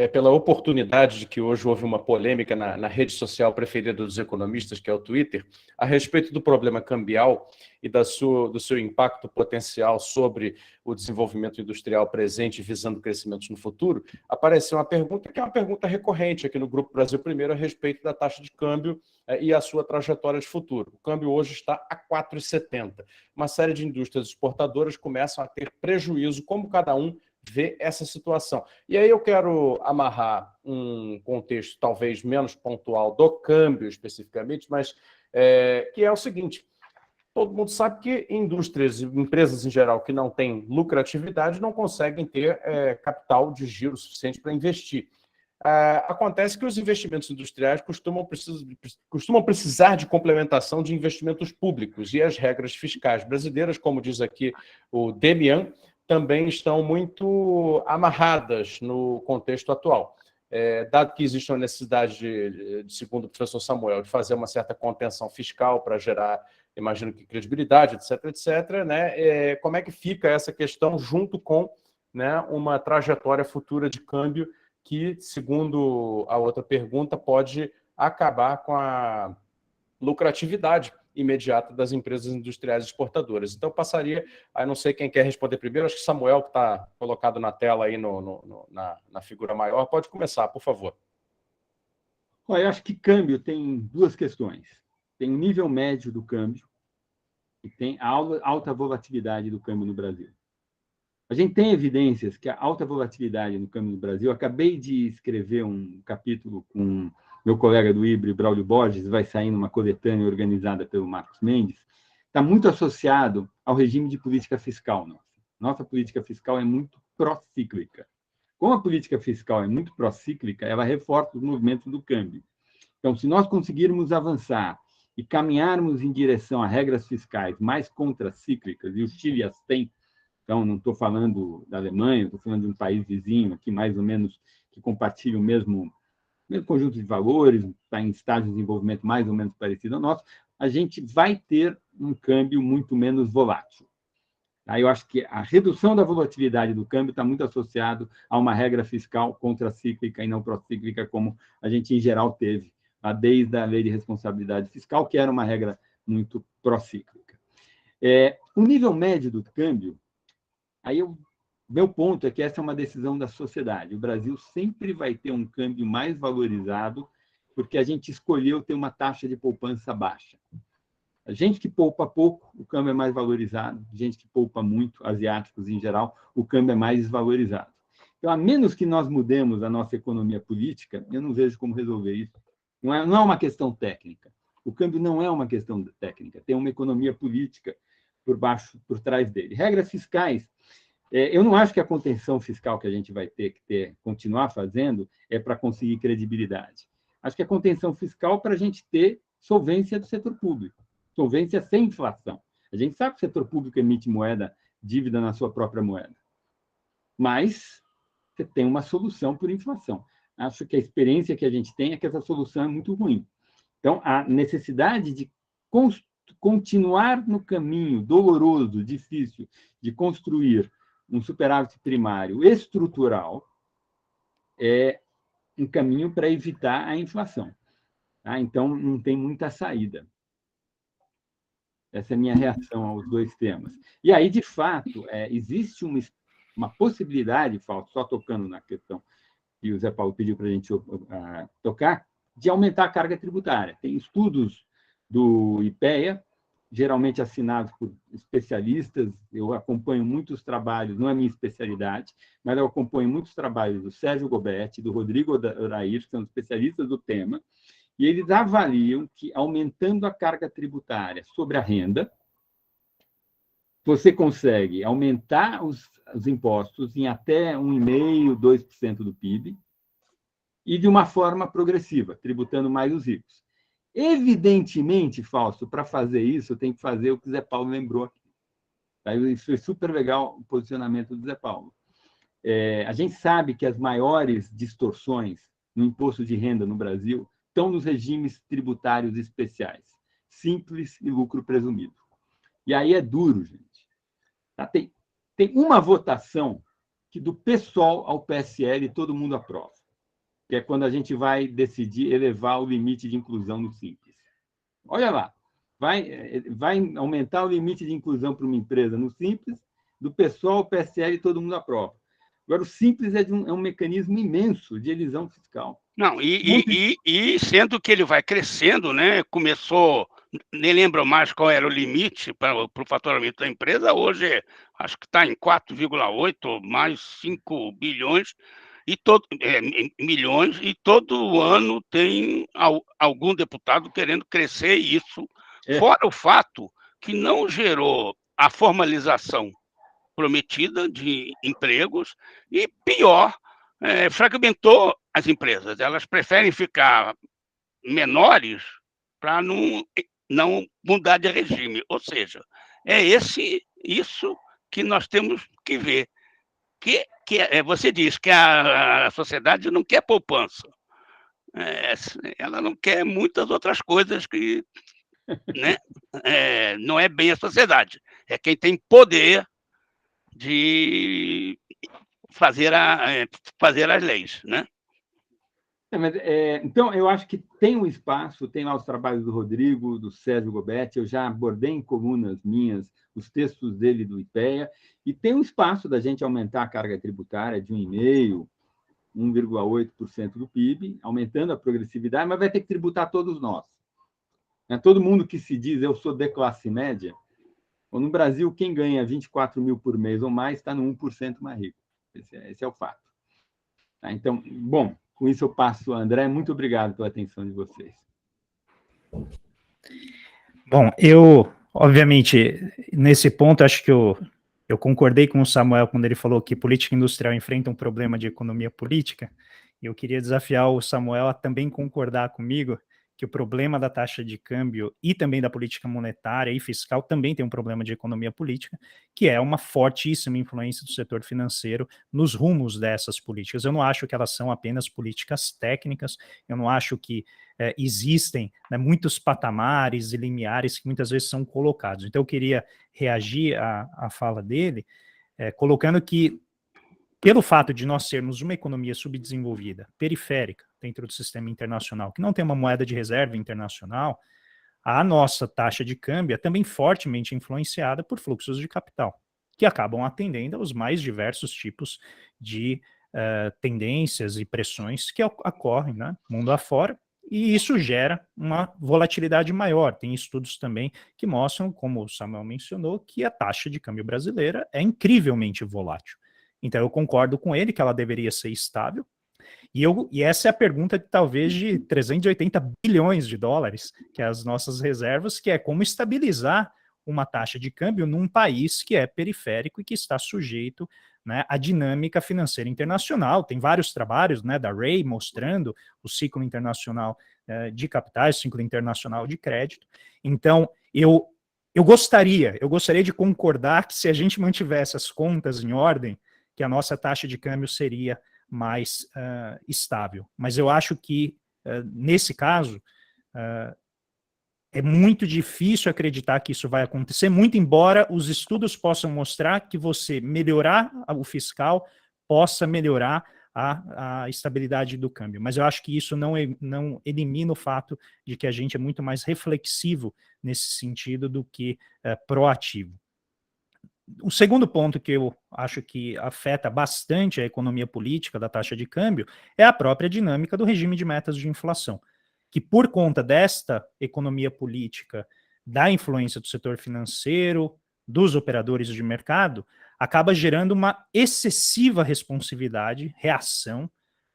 pela oportunidade de que hoje houve uma polêmica na rede social preferida dos economistas, que é o Twitter, a respeito do problema cambial e do seu impacto potencial sobre o desenvolvimento industrial presente visando crescimentos no futuro, apareceu uma pergunta que é uma pergunta recorrente aqui no Grupo Brasil Primeiro a respeito da taxa de câmbio e a sua trajetória de futuro. O câmbio hoje está a 4,70. Uma série de indústrias exportadoras começam a ter prejuízo. Como cada um vê essa situação? E aí eu quero amarrar um contexto talvez menos pontual do câmbio especificamente, mas que é o seguinte: todo mundo sabe que indústrias e empresas em geral que não têm lucratividade não conseguem ter capital de giro suficiente para investir. Acontece que os investimentos industriais costumam precisar de complementação de investimentos públicos, e as regras fiscais brasileiras, como diz aqui o Demian, também estão muito amarradas no contexto atual. Dado que existe uma necessidade, segundo o professor Samuel, de fazer uma certa contenção fiscal para gerar, imagino que credibilidade, etc., né? Como é que fica essa questão junto com, né, uma trajetória futura de câmbio que, segundo a outra pergunta, pode acabar com a lucratividade imediata das empresas industriais exportadoras? Então, passaria, não sei quem quer responder primeiro, acho que Samuel, que está colocado na tela aí na figura maior, pode começar, por favor. Olha, eu acho que câmbio tem 2 questões. Tem o nível médio do câmbio e tem a alta volatilidade do câmbio no Brasil. A gente tem evidências que a alta volatilidade no câmbio no Brasil, acabei de escrever um capítulo com meu colega do IBRE, Braulio Borges, vai sair numa coletânea organizada pelo Marcos Mendes, está muito associado ao regime de política fiscal nossa. Nossa política fiscal é muito procíclica. Como a política fiscal é muito procíclica, ela reforça os movimentos do câmbio. Então, se nós conseguirmos avançar e caminharmos em direção a regras fiscais mais contracíclicas, e o Chile as tem, então, não estou falando da Alemanha, estou falando de um país vizinho aqui, mais ou menos, que compartilha o mesmo conjunto de valores, está em estágio de desenvolvimento mais ou menos parecido ao nosso, a gente vai ter um câmbio muito menos volátil. Eu acho que a redução da volatilidade do câmbio está muito associado a uma regra fiscal contracíclica e não procíclica, como a gente, em geral, teve desde a Lei de Responsabilidade Fiscal, que era uma regra muito procíclica. O nível médio do câmbio, meu ponto é que essa é uma decisão da sociedade. O Brasil sempre vai ter um câmbio mais valorizado porque a gente escolheu ter uma taxa de poupança baixa. A gente que poupa pouco, o câmbio é mais valorizado. A gente que poupa muito, asiáticos em geral, o câmbio é mais desvalorizado. Então, a menos que nós mudemos a nossa economia política, eu não vejo como resolver isso. Não é uma questão técnica. O câmbio não é uma questão técnica. Tem uma economia política por trás dele. Regras fiscais. Eu não acho que a contenção fiscal que a gente vai ter que continuar fazendo é para conseguir credibilidade. Acho que a contenção fiscal para a gente ter solvência do setor público, solvência sem inflação. A gente sabe que o setor público emite dívida na sua própria moeda, mas você tem uma solução por inflação. Acho que a experiência que a gente tem é que essa solução é muito ruim. Então, a necessidade de continuar no caminho doloroso, difícil, de construir um superávit primário estrutural é um caminho para evitar a inflação. Então, não tem muita saída. Essa é a minha reação aos 2 temas. E aí, de fato, existe uma possibilidade, Fausto, só tocando na questão que o Zé Paulo pediu para a gente tocar, de aumentar a carga tributária. Tem estudos do IPEA, geralmente assinados por especialistas. Eu acompanho muitos trabalhos, não é minha especialidade, mas eu acompanho muitos trabalhos do Sérgio Gobetti, do Rodrigo Orair, que são especialistas do tema, e eles avaliam que, aumentando a carga tributária sobre a renda, você consegue aumentar os impostos em até 1,5%, 2% do PIB, e de uma forma progressiva, tributando mais os ricos. Evidentemente, Fausto, para fazer isso, eu tenho que fazer o que o Zé Paulo lembrou aqui. Isso foi super legal, o posicionamento do Zé Paulo. A gente sabe que as maiores distorções no imposto de renda no Brasil estão nos regimes tributários especiais, simples e lucro presumido. E aí é duro, gente. Tá? Tem uma votação que do PSOL ao PSL todo mundo aprova, que é quando a gente vai decidir elevar o limite de inclusão no Simples. Olha lá, vai aumentar o limite de inclusão para uma empresa no Simples, do PSOL ao PSL todo mundo aprova. Agora, o Simples é um mecanismo imenso de elisão fiscal. Não, e sendo que ele vai crescendo, né? Começou, nem lembro mais qual era o limite para o faturamento da empresa, hoje acho que está em 4,8 mais 5 bilhões, milhões, e todo ano tem algum deputado querendo crescer isso, fora o fato que não gerou a formalização prometida de empregos e, pior, fragmentou as empresas. Elas preferem ficar menores para não mudar de regime. Ou seja, é isso que nós temos que ver. Você diz que a sociedade não quer poupança. Ela não quer muitas outras coisas que, né, não é bem a sociedade. É quem tem poder de fazer as leis, né? Então, eu acho que tem um espaço, tem lá os trabalhos do Rodrigo, do Sérgio Gobetti, eu já abordei em colunas minhas os textos dele do IPEA, e tem um espaço da gente aumentar a carga tributária de 1,5%, 1,8% do PIB, aumentando a progressividade, mas vai ter que tributar todos nós. Todo mundo que se diz eu sou de classe média, no Brasil, quem ganha 24 mil por mês ou mais está no 1% mais rico. Esse é o fato. Então, bom, com isso eu passo a André. Muito obrigado pela atenção de vocês. Bom, eu, obviamente, nesse ponto, acho que eu concordei com o Samuel quando ele falou que política industrial enfrenta um problema de economia política, e eu queria desafiar o Samuel a também concordar comigo que o problema da taxa de câmbio e também da política monetária e fiscal também tem um problema de economia política, que é uma fortíssima influência do setor financeiro nos rumos dessas políticas. Eu não acho que elas são apenas políticas técnicas, eu não acho que existem, né, muitos patamares e limiares que muitas vezes são colocados. Então eu queria reagir à fala dele, colocando que pelo fato de nós sermos uma economia subdesenvolvida, periférica, dentro do sistema internacional, que não tem uma moeda de reserva internacional, a nossa taxa de câmbio é também fortemente influenciada por fluxos de capital, que acabam atendendo aos mais diversos tipos de tendências e pressões que ocorrem, né, mundo afora, e isso gera uma volatilidade maior. Tem estudos também que mostram, como o Samuel mencionou, que a taxa de câmbio brasileira é incrivelmente volátil. Então, eu concordo com ele que ela deveria ser estável, e essa é a pergunta de talvez de 380 bilhões de dólares, que é as nossas reservas, que é como estabilizar uma taxa de câmbio num país que é periférico e que está sujeito, né, à dinâmica financeira internacional. Tem vários trabalhos, né, da Ray mostrando o ciclo internacional de capitais, o ciclo internacional de crédito. Então, eu gostaria de concordar que se a gente mantivesse as contas em ordem, que a nossa taxa de câmbio seria mais estável. Mas eu acho que, nesse caso, é muito difícil acreditar que isso vai acontecer, muito embora os estudos possam mostrar que você melhorar o fiscal possa melhorar a estabilidade do câmbio. Mas eu acho que isso não elimina o fato de que a gente é muito mais reflexivo nesse sentido do que proativo. O segundo ponto que eu acho que afeta bastante a economia política da taxa de câmbio é a própria dinâmica do regime de metas de inflação, que por conta desta economia política, da influência do setor financeiro, dos operadores de mercado, acaba gerando uma excessiva responsividade, reação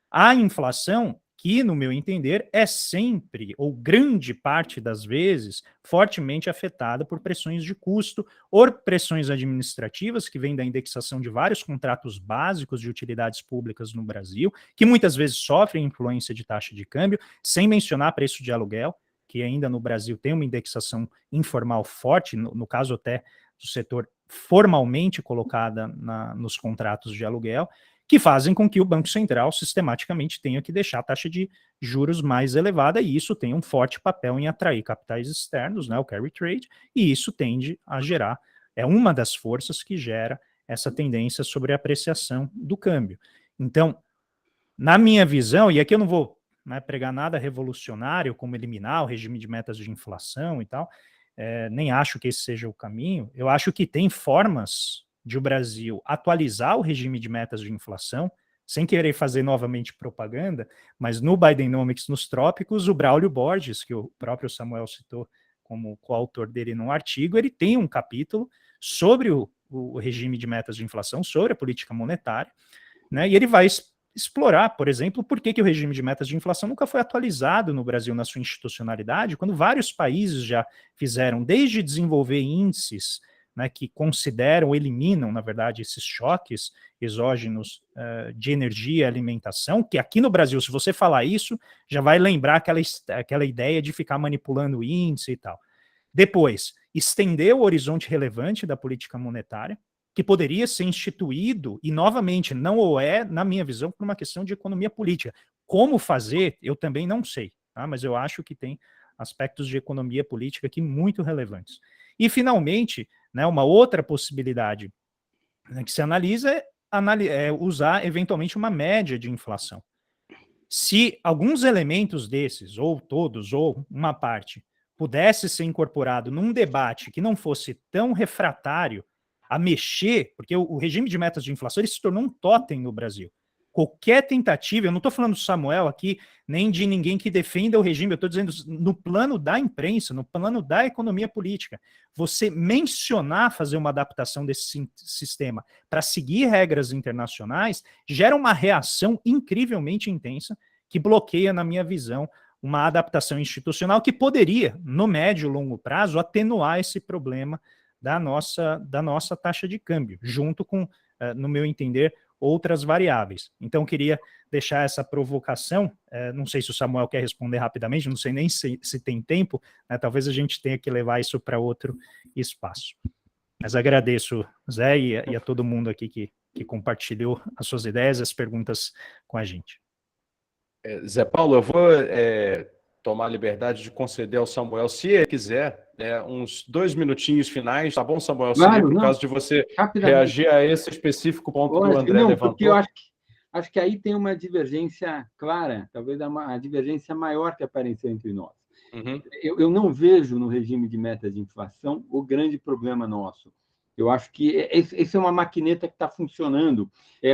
à inflação, que, no meu entender, é sempre, ou grande parte das vezes, fortemente afetada por pressões de custo ou pressões administrativas, que vêm da indexação de vários contratos básicos de utilidades públicas no Brasil, que muitas vezes sofrem influência de taxa de câmbio, sem mencionar preço de aluguel, que ainda no Brasil tem uma indexação informal forte, no caso até do setor formalmente colocada nos contratos de aluguel, que fazem com que o Banco Central sistematicamente tenha que deixar a taxa de juros mais elevada, e isso tem um forte papel em atrair capitais externos, né, o carry trade, e isso tende a gerar, é uma das forças que gera essa tendência sobre a apreciação do câmbio. Então, na minha visão, e aqui eu não vou, né, pregar nada revolucionário, como eliminar o regime de metas de inflação e tal, nem acho que esse seja o caminho. Eu acho que tem formas de o Brasil atualizar o regime de metas de inflação, sem querer fazer novamente propaganda, mas no Bidenomics nos trópicos, o Braulio Borges, que o próprio Samuel citou como coautor dele num artigo, ele tem um capítulo sobre o regime de metas de inflação, sobre a política monetária, né, e ele vai explorar, por exemplo, por que o regime de metas de inflação nunca foi atualizado no Brasil na sua institucionalidade, quando vários países já fizeram, desde desenvolver índices, né, que consideram, eliminam, na verdade, esses choques exógenos de energia e alimentação, que aqui no Brasil, se você falar isso, já vai lembrar aquela ideia de ficar manipulando o índice e tal. Depois, estender o horizonte relevante da política monetária, que poderia ser instituído, e novamente, não o é, na minha visão, por uma questão de economia política. Como fazer, eu também não sei, tá? Mas eu acho que tem aspectos de economia política aqui muito relevantes. E, finalmente, né, uma outra possibilidade, né, que se analisa é usar, eventualmente, uma média de inflação. Se alguns elementos desses, ou todos, ou uma parte, pudesse ser incorporado num debate que não fosse tão refratário a mexer, porque o regime de metas de inflação ele se tornou um totem no Brasil. Qualquer tentativa, eu não estou falando do Samuel aqui, nem de ninguém que defenda o regime, eu estou dizendo no plano da imprensa, no plano da economia política, você mencionar fazer uma adaptação desse sistema para seguir regras internacionais, gera uma reação incrivelmente intensa que bloqueia, na minha visão, uma adaptação institucional que poderia, no médio e longo prazo, atenuar esse problema da nossa taxa de câmbio, junto com, no meu entender, outras variáveis. Então, queria deixar essa provocação, não sei se o Samuel quer responder rapidamente, não sei nem se tem tempo, né, talvez a gente tenha que levar isso para outro espaço. Mas agradeço, Zé, e a todo mundo aqui que compartilhou as suas ideias, as perguntas com a gente. Zé Paulo, eu vou tomar a liberdade de conceder ao Samuel, se ele quiser, uns 2 minutinhos finais, tá bom, Samuel? Claro, por causa de você reagir a esse específico ponto que o André levantou. Porque eu acho que aí tem uma divergência clara, talvez uma divergência maior que apareceu entre nós. Uhum. Eu não vejo no regime de meta de inflação o grande problema nosso. Eu acho que essa é uma maquineta que está funcionando.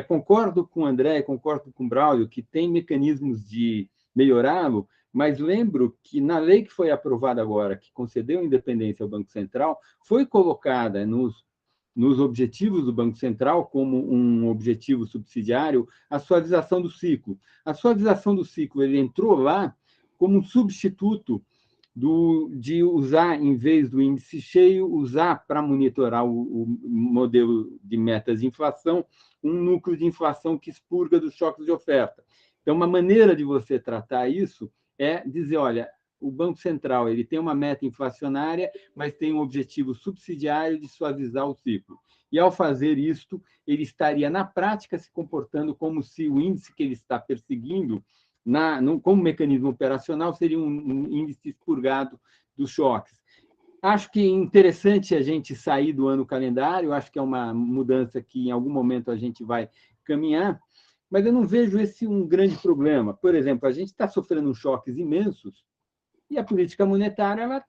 Concordo com o André, concordo com o Braulio, que tem mecanismos de melhorá-lo, mas lembro que na lei que foi aprovada agora, que concedeu independência ao Banco Central, foi colocada nos objetivos do Banco Central como um objetivo subsidiário a suavização do ciclo. A suavização do ciclo ele entrou lá como um substituto de usar, em vez do índice cheio, usar para monitorar o modelo de metas de inflação, um núcleo de inflação que expurga dos choques de oferta. Então, uma maneira de você tratar isso é dizer, olha, o Banco Central ele tem uma meta inflacionária, mas tem um objetivo subsidiário de suavizar o ciclo. E, ao fazer isto, ele estaria, na prática, se comportando como se o índice que ele está perseguindo, como mecanismo operacional, seria um índice expurgado dos choques. Acho que é interessante a gente sair do ano calendário, acho que é uma mudança que, em algum momento, a gente vai caminhar, mas eu não vejo esse um grande problema. Por exemplo, a gente está sofrendo choques imensos e a política monetária ela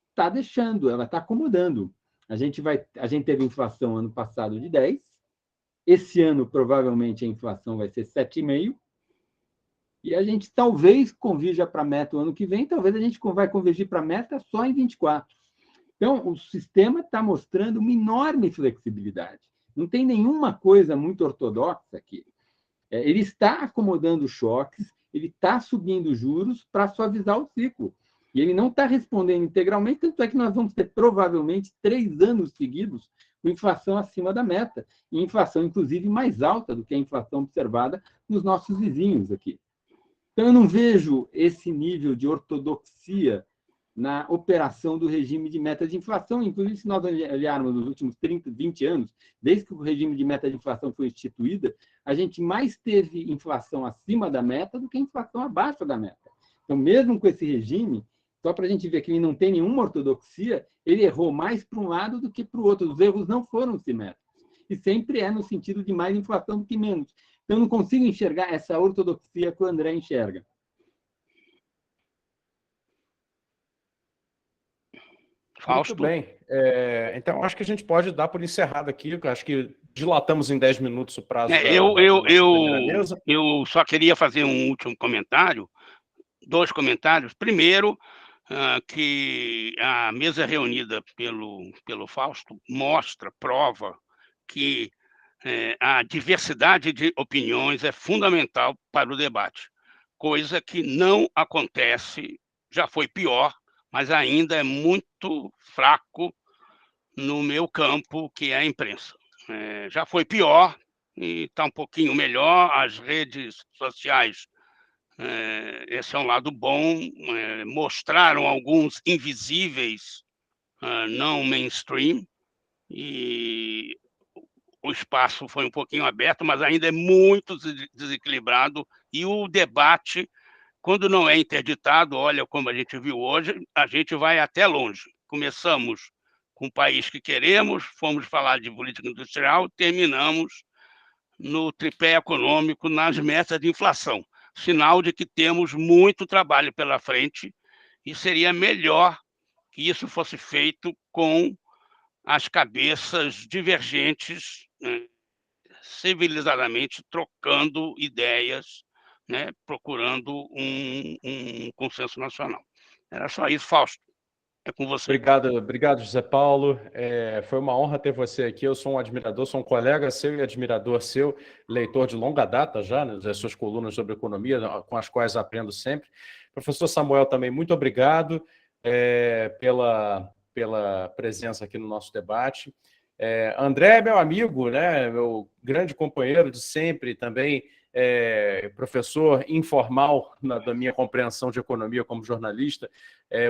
está deixando, ela está acomodando. A gente teve inflação ano passado de 10%, esse ano, provavelmente, a inflação vai ser 7,5%, e a gente talvez convirja para a meta o ano que vem, talvez a gente vai convergir para a meta só em 24. Então, o sistema está mostrando uma enorme flexibilidade. Não tem nenhuma coisa muito ortodoxa aqui. Ele está acomodando choques, ele está subindo juros para suavizar o ciclo. E ele não está respondendo integralmente, tanto é que nós vamos ter provavelmente 3 anos seguidos com inflação acima da meta, e inflação, inclusive, mais alta do que a inflação observada nos nossos vizinhos aqui. Então, eu não vejo esse nível de ortodoxia na operação do regime de meta de inflação. Inclusive, se nós olharmos nos últimos 30, 20 anos, desde que o regime de meta de inflação foi instituído, a gente mais teve inflação acima da meta do que inflação abaixo da meta. Então, mesmo com esse regime, só para a gente ver que ele não tem nenhuma ortodoxia, ele errou mais para um lado do que para o outro. Os erros não foram simétricos. E sempre é no sentido de mais inflação do que menos. Então, eu não consigo enxergar essa ortodoxia que o André enxerga. Muito bem. Então, acho que a gente pode dar por encerrado aqui. Acho que dilatamos em 10 minutos o prazo da primeira mesa. Eu só queria fazer um último comentário, 2 comentários. Primeiro, que a mesa reunida pelo Fausto prova que a diversidade de opiniões é fundamental para o debate, coisa que não acontece, já foi pior, mas ainda é muito fraco no meu campo, que é a imprensa. Já foi pior e está um pouquinho melhor. As redes sociais, esse é um lado bom, mostraram alguns invisíveis, não mainstream, e o espaço foi um pouquinho aberto, mas ainda é muito desequilibrado, e o debate, quando não é interditado, olha como a gente viu hoje, a gente vai até longe. Começamos com o país que queremos, fomos falar de política industrial, terminamos no tripé econômico, nas metas de inflação. Sinal de que temos muito trabalho pela frente e seria melhor que isso fosse feito com as cabeças divergentes, civilizadamente, trocando ideias, procurando um consenso nacional. Era só isso, Fausto. É com você. Obrigado, José Paulo. Foi uma honra ter você aqui. Eu sou um admirador, sou um colega seu e admirador seu, leitor de longa data já, das suas colunas sobre economia, com as quais aprendo sempre. Professor Samuel, também muito obrigado pela presença aqui no nosso debate. André, meu amigo, meu grande companheiro de sempre, também professor informal da minha compreensão de economia como jornalista,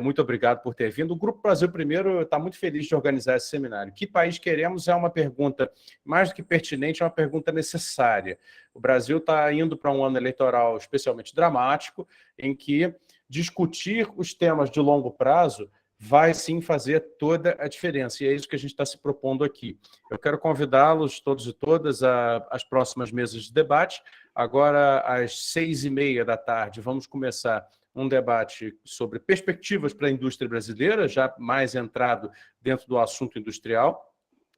muito obrigado por ter vindo. O Grupo Brasil Primeiro está muito feliz de organizar esse seminário. Que país queremos é uma pergunta mais do que pertinente, é uma pergunta necessária. O Brasil está indo para um ano eleitoral especialmente dramático, em que discutir os temas de longo prazo vai sim fazer toda a diferença, e é isso que a gente está se propondo aqui. Eu quero convidá-los, todos e todas, às próximas mesas de debate. Agora, às 6h30 da tarde, vamos começar um debate sobre perspectivas para a indústria brasileira, já mais entrado dentro do assunto industrial.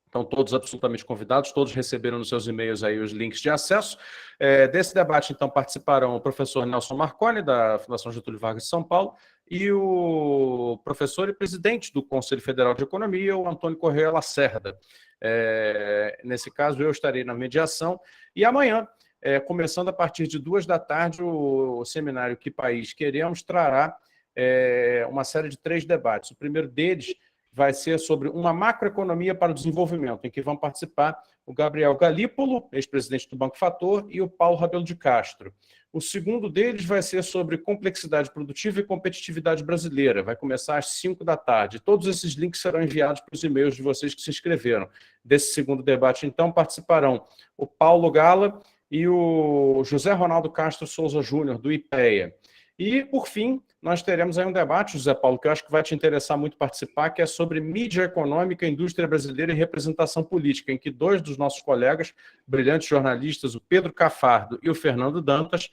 Então, todos absolutamente convidados, todos receberam nos seus e-mails aí os links de acesso. Desse debate, então, participarão o professor Nelson Marconi, da Fundação Getúlio Vargas de São Paulo, e o professor e presidente do Conselho Federal de Economia, o Antônio Correia Lacerda. Nesse caso, eu estarei na mediação. E amanhã, começando a partir de 2 da tarde, o seminário Que País Queremos trará uma série de 3 debates. O primeiro deles vai ser sobre uma macroeconomia para o desenvolvimento, em que vão participar o Gabriel Galípolo, ex-presidente do Banco Fator, e o Paulo Rabelo de Castro. O segundo deles vai ser sobre complexidade produtiva e competitividade brasileira. Vai começar às 5 da tarde. Todos esses links serão enviados para os e-mails de vocês que se inscreveram. Desse segundo debate, então, participarão o Paulo Gala e o José Ronaldo Castro Souza Júnior, do IPEA. E, por fim, nós teremos aí um debate, José Paulo, que eu acho que vai te interessar muito participar, que é sobre mídia econômica, indústria brasileira e representação política, em que 2 dos nossos colegas, brilhantes jornalistas, o Pedro Cafardo e o Fernando Dantas,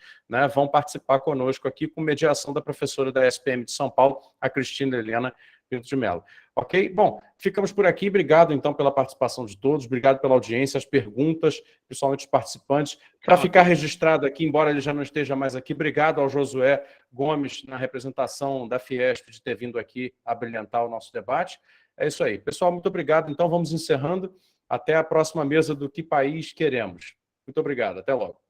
vão participar conosco aqui com mediação da professora da SPM de São Paulo, a Cristina Helena Pinto de Mello. Ok? Bom, ficamos por aqui. Obrigado, então, pela participação de todos. Obrigado pela audiência, as perguntas, principalmente os participantes. Para ficar registrado aqui, embora ele já não esteja mais aqui, obrigado ao Josué Gomes, na representação da Fiesp, de ter vindo aqui a brilhantar o nosso debate. É isso aí. Pessoal, muito obrigado. Então, vamos encerrando. Até a próxima mesa do Que País Queremos. Muito obrigado. Até logo.